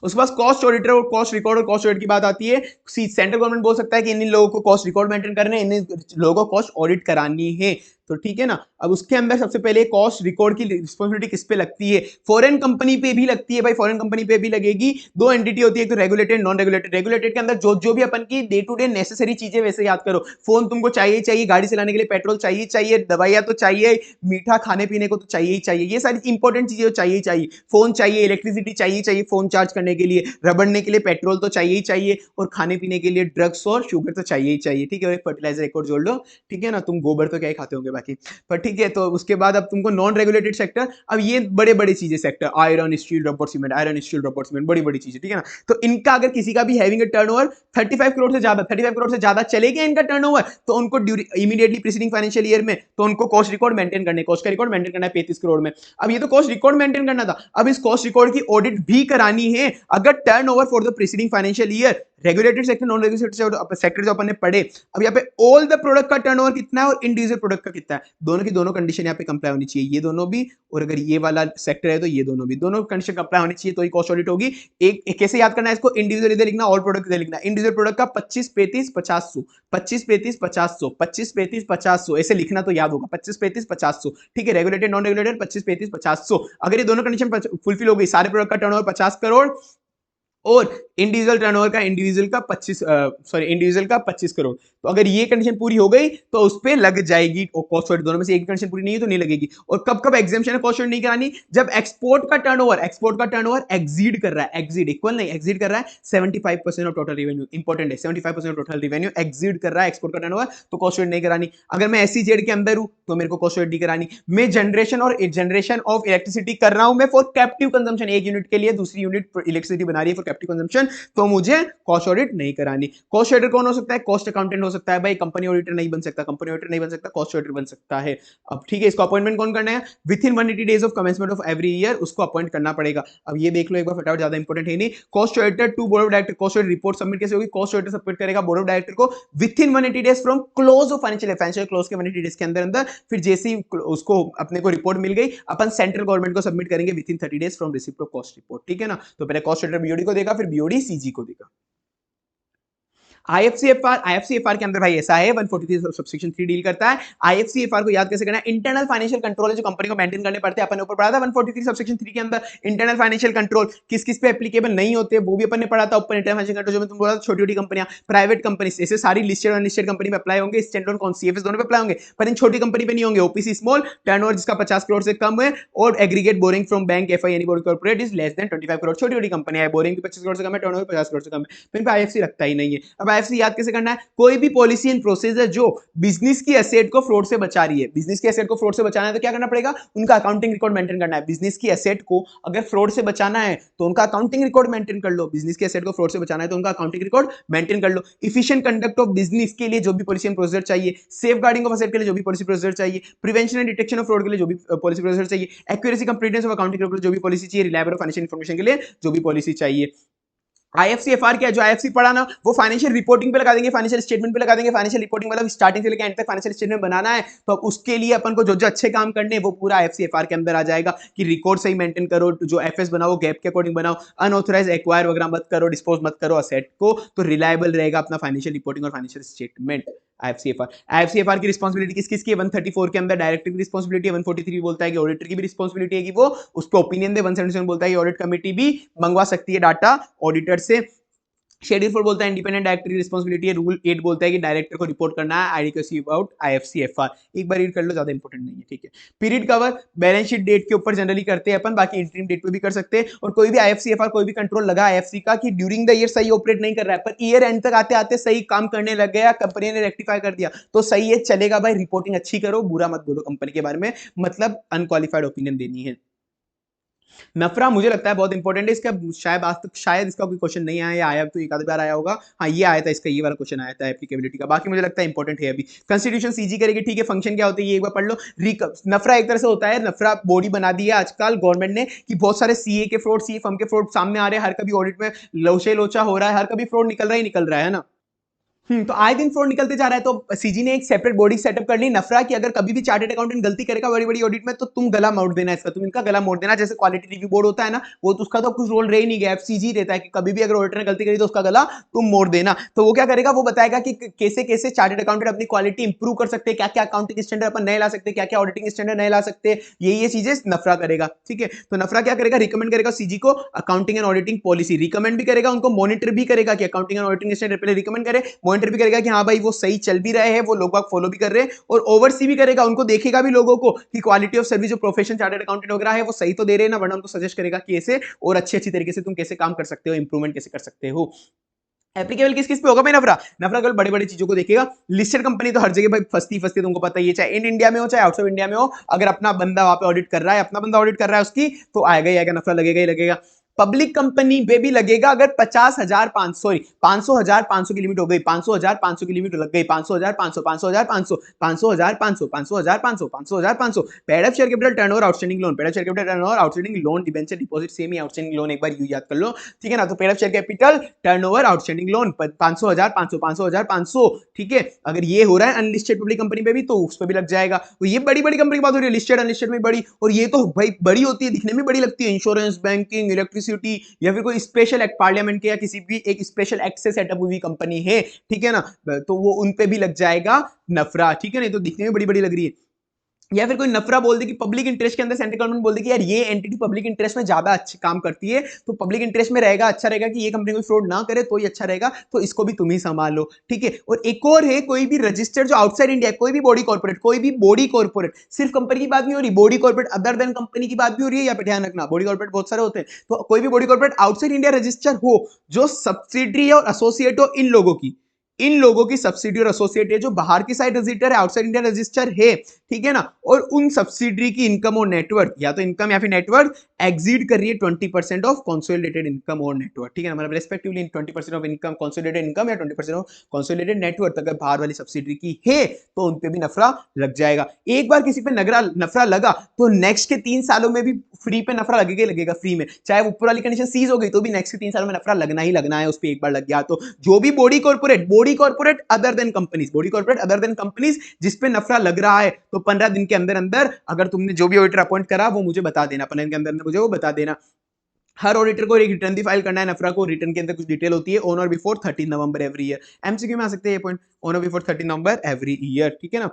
उसके बाद कॉस्ट ऑडिटर और कॉस्ट रिकॉर्ड और कॉस्ट ऑडिट की बात आती है। सेंट्रल गवर्नमेंट बोल सकता है कि इन लोगों को कॉस्ट रिकॉर्ड मेंटेन करने, इन लोगों को कॉस्ट ऑडिट करानी है, तो ठीक है ना। अब उसके अंदर सबसे पहले कॉस्ट रिकॉर्ड की रिस्पांसिबिलिटी किस पे लगती है? फॉरेन कंपनी पे भी लगती है भाई, फॉरेन कंपनी पे भी लगेगी। 2 एंटिटी होती है, एक तो रेगुलेटेड, नॉन रेगुलेटेड। रेगुलेटेड के अंदर जो जो भी अपन की डे टू डे नेसेसरी चीजें, वैसे याद करो, फोन तुमको चाहिए चाहिए, गाड़ी चलाने के लिए पेट्रोल चाहिए चाहिए, दवाइयां तो चाहिए, मीठा खाने पीने को तो चाहिए ही चाहिए, ये सारी इंपॉर्टेंट चीजें चाहिए चाहिए। फोन चाहिए, इलेक्ट्रिसिटी चाहिए चाहिए फोन चार्ज करने के लिए, रबड़ने के लिए पेट्रोल तो चाहिए ही चाहिए, और खाने पीने के लिए ड्रग्स और शुगर तो चाहिए ही चाहिए, ठीक है। और एक फर्टिलाइजर एक और जोड़ लो, ठीक है ना। तुम गोबर तो क्या ही खाते होंगे बाकी, पर ठीक है। तो उसके बाद अब तुमको नॉन रेगुलेटेड सेक्टर, अब ये बड़े बड़े चीजें sector, iron steel rubber cement, iron steel rubber cement, बड़ी बड़ी चीजें, ठीक है ना। तो इनका अगर किसी का भी हैविंग अ टर्नओवर 35 करोड़ से ज्यादा, 35 करोड़ से ज्यादा चले गए इनका टर्नओवर, तो उनको इमीडिएटली प्रीसीडिंग फाइनेंशियल ईयर में तो उनको कॉस्ट रिकॉर्ड मेंटेन करने, कॉस्ट का रिकॉर्ड मेंटेन करना है 35 करोड़ में। अब ये तो कॉस्ट रिकॉर्ड मेंटेन करना था, अब इस कॉस्ट रिकॉर्ड की ऑडिट भी करानी है अगर turnover for the preceding financial year, regulated sector non regulated sector जो अपन ने पढ़े। अब यहाँ पे ऑल द प्रोडक्ट का टर्नओवर कितना है और इंडिविजुअल प्रोडक्ट का कितना है, दोनों की दोनों कंडीशन यहाँ पे कंप्लाई होनी चाहिए, ये दोनों भी, और अगर ये वाला सेक्टर है तो ये दोनों भी, दोनों कंडीशन कंप्लाई होनी चाहिए तो ही कॉस्ट ऑडिट होगी। एक कैसे याद करना है इसको, इंडिविजुअल इधर लिखना, ऑल प्रोडक्ट इधर लिखना। इंडिविजुअल प्रोडक्ट का 25 35 50 100, 25 35 50 100, 25 35 50 100, ऐसे लिखना तो याद होगा, 25 35 50 100, ठीक है। रेगुलेटेड नॉन रेगुलेटेड 25 35 50 100, अगर ये दोनों कंडीशन फुलफिल हो गई, सारे प्रोडक्ट का टर्नओवर 50 करोड़ और इंडिविजुअल टर्नओवर का इंडिविजुअल का 25 करोड़, तो अगर ये कंडीशन पूरी हो गई तो उस पे लग जाएगी कॉस्ट ऑडिट। दोनों में से एक कंडीशन पूरी नहीं है तो नहीं लगेगी। और कब कब एग्जेम्पशन है कॉस्ट ऑडिट नहीं करानी, जब एक्सपोर्ट का टर्नओवर एक्सीड कर रहा है, एक्सीड इक्वल नहीं, एक्सीड कर रहा है 75% ऑफ टोटल रेवेन्यू, इंपॉर्टेंट है 75% ऑफ टोटल रेवेन्यू एक्सीड कर रहा है एक्सपोर्ट का टर्नओवर, तो कॉस्ट ऑडिट नहीं करानी। अगर मैं एसईजेड के अंदर हूं तो मेरे को कॉस्ट ऑडिट नहीं करानी। मैं जनरेशन ऑफ इलेक्ट्रिसिटी कर रहा हूं मैं फॉर कैप्टिव कंजम्पशन, एक यूनिट के लिए दूसरी यूनिट इलेक्ट्रिसिटी बना रही है फॉर कैप्टिव कंजम्पशन, तो मुझे कॉस्ट ऑडिट नहीं करानी। कॉस्ट ऑडिटर कौन हो सकता है, कॉस्ट अकाउंटेंट हो सकता है भाई, कंपनी ऑडिटर नहीं बन सकता, कंपनी ऑडिटर नहीं बन सकता, कॉस्ट ऑडिटर बन सकता है। अब ठीक है, इसको अपॉइंटमेंट कौन करना है, with in 180 days of commencement of every year उसको अपॉइंट करना पड़ेगा। अब ये देख लो एक बार फटाफट, ज्यादा इंपॉर्टेंट है नहीं। Cost auditor to board of director, cost audit report submit कैसे होगी, कॉस्ट ऑडिटर सबमिट करेगा बोर्ड ऑफ डायरेक्टर को within 180 days from close of financial close के 180 डेज के अंदर अंदर, फिर जैसे ही उसको अपने को रिपोर्ट मिल गई अपन सेंट्रल गवर्नमेंट को सबमिट करेंगे with in 30 days from receipt of cost report, ठीक है ना। तो पहले कॉस्ट ऑडिटर बीओडी को देगा, फिर बीओडी सीजी को देगा। आईएफसीएफआर के अंदर भाई ऐसा है 143 सबसेक्शन 3 डील करता है। आईएफसीएफआर को याद कैसे करना है, इंटरनल फाइनेंशियल कंट्रोल जो कंपनी को मेंटेन करने पड़ते हैं, अपन ने ऊपर पढ़ा था 143 सबसेक्शन 3 के अंदर। इंटरनल फाइनेंशियल कंट्रोल किस किस पे एप्लीकेबल नहीं होते वो भी अपन ने पढ़ा था ऊपर। इंटरनल फाइनेंशियल कंट्रोल जो मैं तुमको बोला था, छोटी छोटी कंपनियां, प्राइवेट कंपनी, ऐसे सारी लिस्टेड और अनलिस्टेड कंपनी में अप्लाई होंगे, स्टैंडर्ड कौन सीएफएस दोनों पे अप्लाई होंगे, पर इन छोटी कंपनी पे नहीं होंगे। ओपीसी स्मॉल, टर्नओवर जिसका 50 करोड़ से कम है, और aggregate boring from bank FI any board corporate is less than 25 crore, छोटी छोटी कंपनी है, बोरिंग 25 करोड़ से कम है, टर्नओवर 50 करोड़ से कम है, तो इन पे आईएफसी लगता ही नहीं है। अब आईएफसी याद कैसे करना है, कोई भी पॉलिसी एंड प्रोसेस है जो बिजनेस की एसेट को फ्रॉड से बचा रही है, बिजनेस की एसेट को फ्रॉड से बचाना है तो क्या करना पड़ेगा, उनका अकाउंटिंग रिकॉर्ड मेंटेन करना है। बिजनेस की एसेट को अगर फ्रॉड से बचाना है तो उनका अकाउंटिंग रिकॉर्ड मेंटेन कर लो, बिजनेस की एसेट को फ्रॉड से बचाना है तो उनका अकाउंटिंग रिकॉर्ड मेंटेन कर लो। इफिशिएंट कंडक्ट ऑफ बिजनेस के लिए जो भी पॉलिसी एंड प्रोसीजर चाहिए, सेफ गार्डिंग ऑफ एसेट के लिए जो भी पॉलिसी प्रोसीजर चाहिए, prevention and detection of fraud के लिए जो भी पॉलिसी प्रोसीजर चाहिए, accuracy completeness of accounting record जो भी पॉलिसी चाहिए, रिलायबल फाइनेंशियल इंफॉर्मेशन के लिए जो भी पॉलिसी चाहिए। आईएफसीएफआर क्या है, जो आईएफसी पढ़ा ना वो फाइनेंशियल रिपोर्टिंग पे लगा देंगे, फाइनेंशियल स्टेटमेंट पे लगा देंगे। फाइनेंशियल रिपोर्टिंग मतलब स्टार्टिंग से लेकर एंड तक फाइनेंशियल स्टेटमेंट बनाना है, तो अब उसके लिए अपन को जो जो अच्छे काम करने हैं वो पूरा आईएफसीएफआर के अंदर आ जाएगा कि रिकॉर्ड सही मेंटेन करो, जो एफएस बनाओ गैप के अकॉर्डिंग बनाओ, अनऑथराइज एक्वायर वगैरह मत करो, डिस्पोज मत करो असेट को, तो रिलायबल रहेगा अपना फाइनेंशियल रिपोर्टिंग और फाइनेंशियल स्टेटमेंट। आईएफसीएफआर की रिस्पांसिबिलिटी किस किस की है, 134 के अंदर डायरेक्टर की रिस्पांसिबिलिटी है, 143 बोलता है कि ऑडिटर की भी रिस्पांसिबिलिटी है कि वो उसको ओपिनियन दे, 177 बोलता है कि ऑडिट कमेटी भी मंगवा सकती है डाटा ऑडिटर से। शेड्यूल 4 बोलता है इंडिपेंडेंट डायरेक्टर की रिस्पांसिबिलिटी है। रूल 8 बोलता है कि डायरेक्टर को रिपोर्ट करना है एडिक्वेसी अबाउट आईएफसीएफआर। एक बार रीड कर लो, ज्यादा इंपॉर्टेंट नहीं है, ठीक है। Period cover balance sheet date के ऊपर जनरली करते हैं अपन, बाकी इंटरिम डेट पे भी कर सकते हैं। और कोई भी आईएफसीएफआर कोई भी कंट्रोल लगा आईएफसी का कि ड्यूरिंग द ईयर सही ऑपरेट नहीं कर रहा है, पर ईयर एंड तक आते आते सही काम करने लग गया, कंपनी ने रेक्टिफाई कर दिया, तो सही है, चलेगा भाई, रिपोर्टिंग अच्छी करो, बुरा मत बोलो कंपनी के बारे में, मतलब अनक्वालिफाइड ओपिनियन देनी है। नफरा मुझे लगता है बहुत इंपॉर्टेंट है, इसका शायद आज तक शायद इसका कोई क्वेश्चन नहीं आया, आया तो एक आध बार आया होगा, हाँ ये आया था, इसका ये वाला क्वेश्चन आया था एप्लीकेबिलिटी का, बाकी मुझे लगता है इंपॉर्टेंट है। अभी कंस्टिट्यूशन सीजी करेगी, ठीक है। फंक्शन क्या होता है ये एक बार पढ़ लो। नफरा एक तरह से होता है, नफरा बॉडी बना दी है आजकल गवर्नमेंट ने कि बहुत सारे सीए के फ्रॉड, सीए फर्म के फ्रॉड सामने आ रहे हैं, हर कभी ऑडिट में लोचे लोचा हो रहा है, हर कभी फ्रॉड निकल रहा ही निकल रहा है ना। तो आए दिन फ्रॉड निकलते जा रहा है, तो सीजी ने एक सेपरेट बॉडी सेटअप कर ली नफरा की, अगर कभी भी चार्टर्ड अकाउंटेंट गलती करेगा बड़ी बड़ी ऑडिट में तो तुम गला मोड़ देना इसका, तुम इनका गला मोड़ देना। जैसे क्वालिटी रिव्यू बोर्ड होता है ना, वो तो उसका तो कुछ रोल रह ही नहीं गया, सीजी रहता है कि कभी भी अगर ऑडिटर ने गलती करी तो उसका गला तुम मोड़ देना। तो वो क्या करेगा, वो बताएगा कि कैसे कैसे चार्टर्ड अकाउंटेंट अपनी क्वालिटी इंप्रूव कर सकते हैं, क्या क्या अकाउंटिंग स्टैंडर्ड अपन नए ला सकते हैं, क्या क्या ऑडिटिंग स्टैंडर्ड नए ला सकते हैं, ये चीजें नफरा करेगा, ठीक है। तो नफरा क्या करेगा, रिकमेंड करेगा सीजी को accounting and auditing policy, recommend भी करेगा, उनको मॉनिटर भी करेगा कि अकाउंटिंग एंड ऑडिटिंग स्टैंडर्ड पहले रिकमेंड करे, मॉनिटर भी करेगा कि हाँ भाई वो सही चल भी रहे हैं, वो लोग फॉलो भी कर रहे हैं, और ओवरसी भी करेगा, उनको देखेगा भी लोगों को कि क्वालिटी ऑफ सर्विस जो प्रोफेशन चार्टर्ड अकाउंटेंट वगैरह है वो सही तो दे रहे हैं ना, वरना उनको सजेस्ट करेगा कि ऐसे और अच्छी अच्छी तरीके से तुम कैसे काम कर सकते हो, इंप्रूवमेंट कैसे कर सकते हो। एप्लीकेबल किस किस पे होगा भाई? नफरा। नफरा केवल बड़ी बड़ी चीजों को देखेगा। लिस्टेड कंपनी तो हर जगह भाई फंसती फंसती, तुमको पता ही है, चाहे इन इंडिया में हो चाहे आउटसाइड इंडिया में हो, अगर अपना बंदा वहां पे ऑडिट कर रहा है, अपना बंदा ऑडिट कर रहा है उसकी, तो आएगा ही आएगा, नफरा लगेगा ही लगेगा। पब्लिक कंपनी पे भी लगेगा अगर 50,000 500 सॉरी 500,000 500 की लिमिट हो गई, 500,000 500 की लिमिट लग गई, 500,000 500 500,000 500 500,000 500 500,000 500 500,000 500 paid up share capital turnover outstanding loan, paid up share capital turnover outstanding loan debenture deposit same ही आउटस्टैंडिंग लोन, एक बार यू याद कर लो, ठीक है ना। तो paid up share capital turnover outstanding loan 500,000 500 500,000 500, ठीक है। अगर ये हो रहा है अनलिस्टेड पब्लिक कंपनी पे भी तो उस पर भी लग जाएगा। तो ये बड़ी बड़ी कंपनी की बात हो रही है, लिस्टेड अनलिस्टेड में बड़ी, और ये तो भाई बड़ी होती है, दिखने में बड़ी लगती है, इंश्योरेंस, बैंकिंग, इलेक्ट्रिसिटी, या फिर कोई स्पेशल एक्ट पार्लियामेंट के या किसी भी एक स्पेशल एक्ट से सेटअप हुई कंपनी है, ठीक है ना, तो वो उन पे भी लग जाएगा नफरा, ठीक है ना। तो दिखने में बड़ी बड़ी लग रही है। या फिर कोई नफरा बोल दे कि पब्लिक इंटरेस्ट के अंदर सेंट्रल गवर्नमेंट बोल दे कि यार ये एंटिटी पब्लिक इंटरेस्ट में ज्यादा अच्छे काम करती है, तो पब्लिक इंटरेस्ट में रहेगा, अच्छा रहेगा कि ये कंपनी कोई फ्रॉड ना करे, तो ही अच्छा रहेगा, तो इसको भी तुम ही संभाल लो, ठीक है। और एक और है, कोई भी रजिस्टर्ड जो आउटसाइड इंडिया, कोई भी बॉडी कॉर्पोरेट, कोई भी बॉडी कॉर्पोरेट, सिर्फ कंपनी की बात नहीं हो रही, body corporate other than company की बात भी हो रही है, यहाँ पे ध्यान रखना, बॉडी कॉर्पोरेट बहुत सारे होते हैं, तो कोई भी body corporate outside India register हो, जो सब्सिडरी और एसोसिएट हो इन लोगों की, इन लोगों की सब्सिडी और एसोसिएट है, जो बाहर की साइड रजिस्टर है, आउटसाइड इंडिया रजिस्टर है, ठीक है ना, और उन सब्सिडरी की इनकम और नेटवर्थ, या तो इनकम या फिर नेटवर्थ एक्सीड कर रही है 20% ऑफ कंसोलिडेटेड इनकम और नेटवर्थ, ठीक है ना, मतलब respectively 20% of income, consolidated income या 20% ऑफ कंसोलिडेटेड नेटवर्थ अगर बाहर वाली सब्सिडरी की है, तो उन पे भी नफरा लग जाएगा। एक बार किसी पे नफरा लगा तो नेक्स्ट के 3 सालों में भी फ्री पे नफरा लगेगा ही लगेगा, फ्री में, चाहे ऊपर वाली कंडीशन सीज हो गई तो भी नेक्स्ट के 3 सालों में नफरा लगना ही लगना है, उस पर एक बार लग गया तो। जो भी body corporate other than companies, body corporate other than companies जिसपे नफरा लग रहा है, तो 15 दिन के अंदर अंदर अगर तुमने जो भी ऑडिटर अपॉइंट करा वो मुझे बता देना, 15 दिन के अंदर अंदर मुझे वो बता देना। हर ऑडिटर को एक रिटर्न भी फाइल करना है, नफरा को रिटर्न के अंदर कुछ डिटेल होती है, ऑन और बिफोर 13 नवंबर एवरी ईयर, एमसीक्यू में आ सकते हैं ये पॉइंट, ऑन और बिफोर 13 नवंबर एवरी ईयर, ठीक है ना।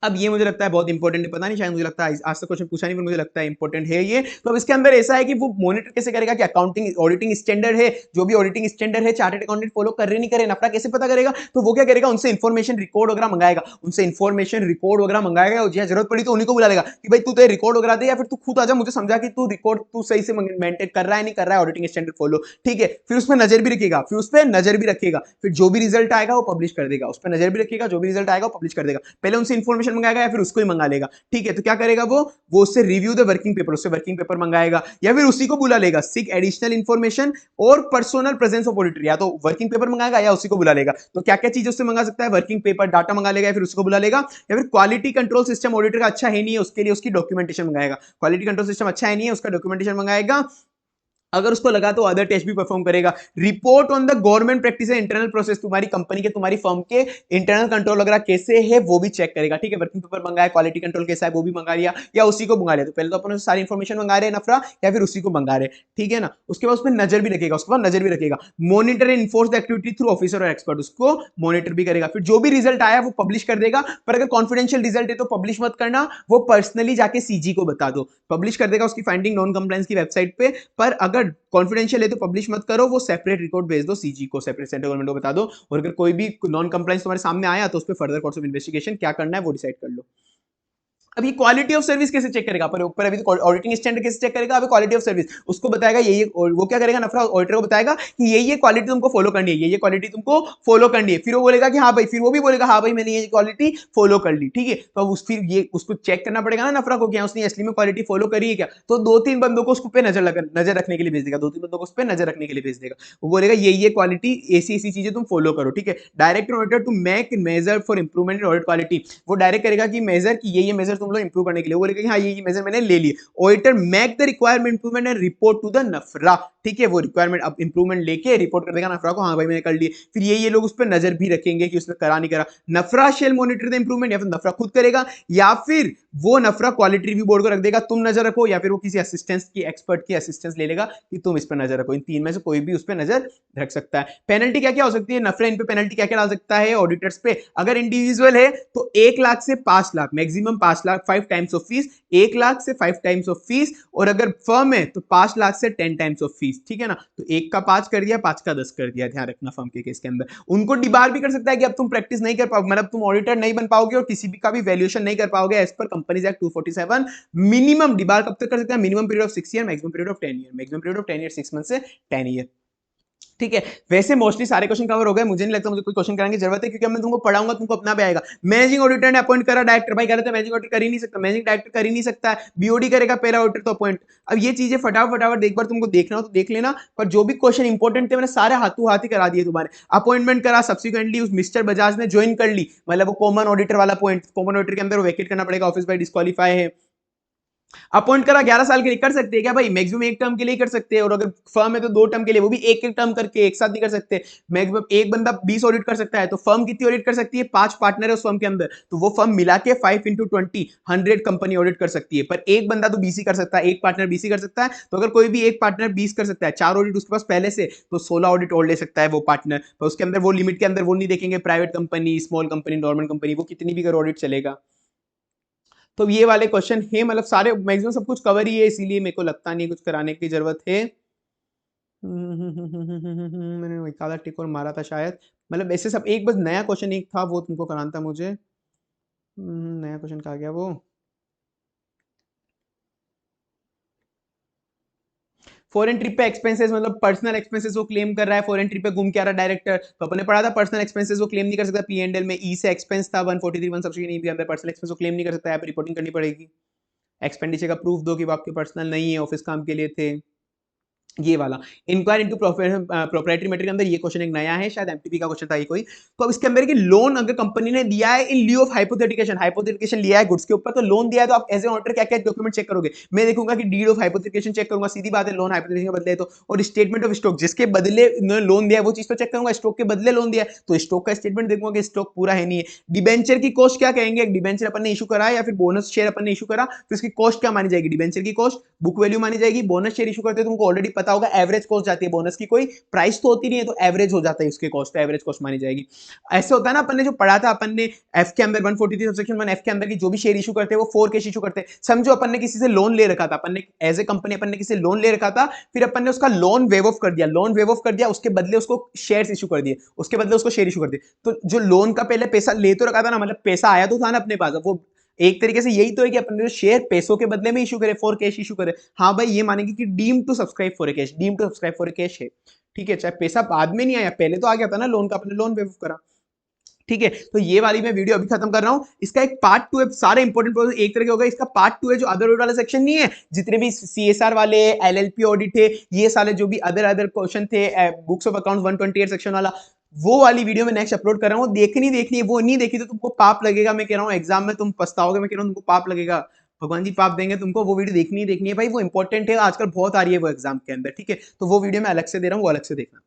अब ये मुझे लगता है बहुत इंपॉर्टेंट है, पता नहीं शायद मुझे लगता है आज तक क्वेश्चन पूछा नहीं, पर मुझे लगता है इंपॉर्टेंट है ये। तो अब इसके अंदर ऐसा है कि वो मॉनिटर कैसे करेगा कि अकाउंटिंग ऑडिटिंग स्टैंडर्ड है, जो भी ऑडिटिंग स्टैंडर्ड है चार्टर्ड अकाउंटेंट फॉलो कर रहे नहीं करे, नफरा कैसे पता करेगा? तो वो क्या करेगा, उनसे इन्फॉर्मेशन रिकॉर्ड वगैरह मंगाएगा, उनसे इन्फॉर्मेशन रिकॉर्ड वगैरह मंगाएगा, और जरूरत पड़ी तो उन्हीं को बुला लेगा कि भाई तू तो रिकॉर्ड वगैरह दे, या फिर तू खुद आजा मुझे समझा कि तू रिकॉर्ड तू सही से मेंटेन कर रहा है नहीं कर रहा है ऑडिटिंग स्टैंडर्ड फॉलो, ठीक है। फिर उसमें नजर भी रखेगा, फिर उस पर नजर भी रखेगा, फिर जो भी रिजल्ट आएगा वो पब्लिश कर देगा, उस पर नजर भी रखेगा, जो भी रिजल्ट आएगा वो पब्लिश कर देगा। पहले उनसे इन्फॉर्मेशन मंगाएगा या फिर उसको ही मंगा लेगा, ठीक है। तो क्या करेगा वो उससे रिव्यू द वर्किंग पेपर, उससे वर्किंग पेपर मंगाएगा, या फिर उसी को बुला लेगा, सीक एडिशनल इन्फॉर्मेशन और पर्सनल प्रेजेंस ऑफ ऑडिटर, या तो वर्किंग पेपर मंगाएगा या उसी को बुला लेगा। तो क्या क्या चीज उससे मंगा सकता है, वर्किंग पेपर डाटा मंगा लेगा, या फिर उसको बुला लेगा, या फिर क्वालिटी कंट्रोल सिस्टम ऑडिटर का अच्छा है नहीं है उसके लिए उसकी डॉक्यूमेंटेशन मंगाएगा, क्वालिटी कंट्रोल सिस्टम अच्छा है नहीं है उसका डॉक्यूमेंटेशन मंगाएगा, अगर उसको लगा तो अदर टेस्ट भी परफॉर्म करेगा। Report on the government practice internal process, तुम्हारी कंपनी के तुम्हारी फर्म के इंटरनल कंट्रोल वगैरह कैसे है वो भी चेक करेगा, ठीक है। वर्किंग पेपर मंगाया, क्वालिटी कंट्रोल कैसा है वो भी मंगा लिया, या उसी को मंगा लिया, तो पहले तो अपन सारी इंफॉर्मेशन मंगा रहे हैं नफरा, या फिर उसी को मंगा रहे, ठीक है ना। उसके बाद उसमें नजर भी रखेगा, उसके बाद नजर भी रखेगा, monitor and enforce the activity through officer और एक्सपर्ट, उसको मॉनिटर भी करेगा। फिर जो भी रिजल्ट आया वो पब्लिश कर देगा, पर अगर कॉन्फिडेंशियल रिजल्ट है तो पब्लिश मत करना, वो पर्सनली जाके सीजी को बता दो, पब्लिश कर देगा उसकी फाइंडिंग नॉन कंप्लायंस की वेबसाइट पे, पर अगर कॉन्फिडेंशियल है तो पब्लिश मत करो, वो सेपरेट रिकॉर्ड भेज दो सीजी को, सेपरेट सेंट्रल गवर्नमेंट को बता दो, और अगर कोई भी नॉन कंप्लायंस तुम्हारे सामने आया तो उस पर फर्दर कोर्स ऑफ इन्वेस्टिगेशन क्या करना है वो डिसाइड कर लो। अब ये क्वालिटी ऑफ सर्विस कैसे चेक करेगा, पर ऊपर अभी तो ऑडिटिंग स्टैंडर्ड कैसे चेक करेगा, अभी क्वालिटी ऑफ सर्विस उसको बताएगा, ये वो क्या करेगा, नफरा ऑडिटर को बताएगा कि ये क्वालिटी तुमको फॉलो करनी है, ये क्वालिटी तुमको फॉलो करनी है, फिर वो बोलेगा कि हाँ भाई, फिर वो भी बोलेगा हाँ भाई मैंने ये क्वालिटी फॉलो कर ली, ठीक है। तो अब फिर ये उसको चेक करना पड़ेगा ना नफरा को, क्या उसने असली में क्वालिटी फॉलो करी है क्या, तो 2-3 बंदों को उसको पे नजर रखने के लिए भेज देगा, 2-3 बंदों को उस पर नजर रखने के लिए भेज देगा, वो बोलेगा ये क्वालिटी ऐसी चीजें तुम फॉलो करो, ठीक है। Director auditor to make measure for improvement in audit quality, वो डायरेक्ट करेगा कि मेजर की ये मेजर तुम लोग इंप्रूव करने के लिए, बोलेगा कि हाँ ये मेजर मैंने ले लिए। Auditor make the requirement improvement and report to the नफरा, ठीक है। वो रिक्वायरमेंट अब इंप्रूवमेंट लेके रिपोर्ट कर देगा नफरा को, हाँ भाई मैंने कर लिए। फिर ये लोग उस पर नजर भी रखेंगे कि उसने करा नहीं करा। नफरा शेल मॉनिटर द इंप्रूवमेंट, या फिर नफरा खुद करेगा, या फिर वो नफरा क्वालिटी रिव्यू बोर्ड को रख देगा, तुम नजर रखो, या फिर वो किसी असिस्टेंस की एक्सपर्ट की असिस्टेंस ले लेगा कि तुम इस पर नजर रखो। इन तीन में से कोई भी उस पर नजर रख सकता है। पेनल्टी क्या क्या हो सकती है, नफरा इन पे पेनल्टी क्या क्या डाल सकता है ऑडिटर्स पे, अगर इंडिविजुअल है तो 1 लाख से 5 lakh, maximum 5 lakh, 5 times of fees, 1 lakh से 5 टाइम्स ऑफ फीस, और अगर फर्म है तो 5 लाख से 10 टाइम्स ऑफ फीस, ठीक है ना। तो 1 का 5 कर दिया, 5 का 10 कर दिया, ध्यान रखना फर्म के केस के अंदर। उनको डिबार भी कर सकता है कि अब तुम प्रैक्टिस नहीं कर पाओगे, मतलब तुम ऑडिटर नहीं बन पाओगे और किसी भी का भी वैल्यूएशन नहीं कर पाओगे as per companies act 247। Minimum debar कब तक कर सकते हैं, minimum period of 6 year, maximum period of 10 year, maximum period of 10 year 6 month से 10 ईयर। ठीक है। वैसे मोस्टली सारे क्वेश्चन कवर हो गए, मुझे नहीं लगता मुझे कोई क्वेश्चन कराने की जरूरत है, क्योंकि मैं तुमको पढ़ाऊंगा, तुमको अपना भी आएगा। मैनेजिंग ऑडिटर ने अपॉइंट करा डायरेक्टर, भाई गलत है, मैनेजिंग ऑडिटर कर ही नहीं सकता, मैनेजिंग डायरेक्टर कर ही नहीं सकता है, बीओडी करेगा पहला ऑडिटर तो अपॉइंट। अब ये चीजें फटाफट फटाफट एक बार तुमको देखना हो तो देख लेना, पर जो भी क्वेश्चन इंपॉर्टेंट थे मैंने सारे हाथों हाथ ही करा दिए तुम्हारे। अपॉइंटमेंट करा, सब्सिक्वेंटली उस मिस्टर बजाज ने ज्वाइन कर ली, मतलब वो कॉमन ऑडिटर वाला पॉइंट, कॉमन ऑडिटर के अंदर वैकेट करना पड़ेगा, ऑफिस बाय डिस्क्वालीफाई है। अपॉइंट करा 11 साल के लिए, कर सकते हैं क्या भाई, मैक्सिमम एक टर्म के लिए कर सकते हैं, और अगर फर्म है तो 2 टर्म के लिए, वो भी एक एक टर्म करके, एक साथ नहीं कर सकते। मैक्सिमम एक बंदा 20 ऑडिट कर सकता है, तो फर्म कितनी ऑडिट कर सकती है, 5 पार्टनर है उस फर्म के अंदर, तो वो फर्म मिला के 5 इंटू 20 100 कंपनी ऑडिट कर सकती है। पर एक बंदा तो 20 ही कर सकता है, एक पार्टनर 20 ही कर सकता है, तो अगर कोई भी एक पार्टनर 20 कर सकता है, 4 ऑडिट उसके पास पहले से, तो 16 ऑडिट और ले सकता है वो पार्टनर। पर उसके अंदर वो लिमिट के अंदर वो नहीं देखेंगे, private company, small company, government company, वो कितनी भी कर ऑडिट चलेगा। तो ये वाले क्वेश्चन है, मतलब सारे मैक्सिमम सब कुछ कवर ही है, इसीलिए मेरे को लगता नहीं कुछ कराने की जरूरत है। मैंने एक आधा टिक और मारा था शायद, मतलब ऐसे सब, एक बस नया क्वेश्चन एक था वो तुमको कराना था मुझे। नया क्वेश्चन कहा गया वो, फॉरेन ट्रिप पे एक्सपेंसेस, मतलब पर्सनल एक्सपेंसेस वो क्लेम कर रहा है, फॉरेन ट्रिप पे घूम के आ रहा है डायरेक्टर, तो अपने पढ़ा था पर्सनल एक्सपेंसेस वो क्लेम नहीं कर सकता, पी एंड एल में ई से एक्सपेंस था 143 1 सब्सिडी नहीं के अंदर, पर्सनल एक्सपेंस वो क्लेम नहीं कर सकता, यहाँ पे रिपोर्टिंग करनी पड़ेगी। एक्सपेंडिचर का प्रूफ दो कि वो आपके पर्सनल नहीं है, ऑफिस काम के लिए थे। ये वाला इंक्वायर इनटू प्रोप्राइटरी मैटर के अंदर ये क्वेश्चन एक नया है, शायद एमटीपी का क्वेश्चन था ये कोई। तो अब इसके अंदर की लोन अगर कंपनी ने दिया है इन ल्यू ऑफ हाइपोथेटिकेशन, हाइपोथेटिकेशन लिया है गुड्स के ऊपर, तो लोन दिया है, तो आप एज ए ऑडिटर क्या क्या डॉक्यूमेंट चेक करोगे, मैं देखूंगा कि डीड ऑफ हाइपोथेटिकेशन चेक करूंगा, सीधी बात है, लोन हाइपोथेटिकेशन के बदले है तो, और स्टेटमेंट ऑफ स्टॉक, जिसके बदले लोन दिया है वो चीज तो चेक करूंगा, स्टॉक के बदले लोन दिया है तो स्टॉक का स्टेटमेंट देखूंगा कि स्टॉक पूरा है नहीं है। डिबेंचर की कॉस्ट क्या कहेंगे, डिबेंचर अपन ने इशू करा है या फिर बोनस शेयर अपन ने इशू करा, तो इसकी कॉस्ट क्या मानी जाएगी, डिबेंचर की कॉस्ट बुक वैल्यू मानी जाएगी। बोनस शेयर इशू करते हैं तुमको ऑलरेडी पता होगा, एवरेज कॉस्ट जाती है बोनस की, कोई प्राइस तो होती नहीं है, तो एवरेज हो जाता है उसके कॉस्ट, तो एवरेज कॉस्ट मानी जाएगी। ऐसे होता है ना, अपन ने जो पढ़ा था, अपन ने एफ के अंदर 143 सबसेक्शन 1 एफ के अंदर की जो भी शेयर इशू करते हैं वो 4 कैश इशू करते हैं। समझो अपन ने किसी से लोन ले रखा था, अपन ने एज ए कंपनी अपन ने किसी से लोन ले रखा था, फिर अपन ने उसका लोन वेव ऑफ कर दिया, लोन वेव ऑफ कर दिया, उसके बदले उसको शेयर्स इशू कर दिए, उसके बदले उसको शेयर इशू कर दिए। तो जो लोन का पहले पैसा ले तो रखा था ना, मतलब पैसा आया तो था ना अपने पास, वो एक तरीके से यही तो है कि अपन ने शेयर पैसों के बदले में इशू करे, फॉर कैश इशू करे। हाँ भाई, ये मानेंगे कि deem to subscribe for cash, deem to subscribe for cash है। ठीक है, चाहे पैसा बाद में नहीं आया, पहले तो आ गया था ना लोन का, अपने लोन वेव करा। ठीक है, तो ये वाली मैं वीडियो अभी खत्म कर रहा हूं, इसका एक पार्ट 2 है, सारे इंपॉर्टेंट प्रोसेस एक तरह के हो गए, इसका पार्ट 2 है जो अदर ऑडिट वाला सेक्शन नहीं है, जितने भी सीएसआर वाले, एलएलपी ऑडिट है, ये सारे जो भी अदर अदर क्वेश्चन थे, बुक्स ऑफ अकाउंट 128 सेक्शन वाला, वो वाली वीडियो में नेक्स्ट अपलोड कर रहा हूँ। देखनी है, वो नहीं देखी तो तुमको पाप लगेगा, मैं कह रहा हूँ एग्जाम में तुम पछताओगे, मैं कह रहा हूँ तुमको पाप लगेगा, भगवान जी पाप देंगे तुमको। वो वीडियो देखनी है भाई, वो इंपॉर्टेंट है, आजकल बहुत आ रही है वो एग्जाम के अंदर। ठीक है, तो वो वीडियो मैं अलग से दे रहा हूँ, वो अलग से देखना।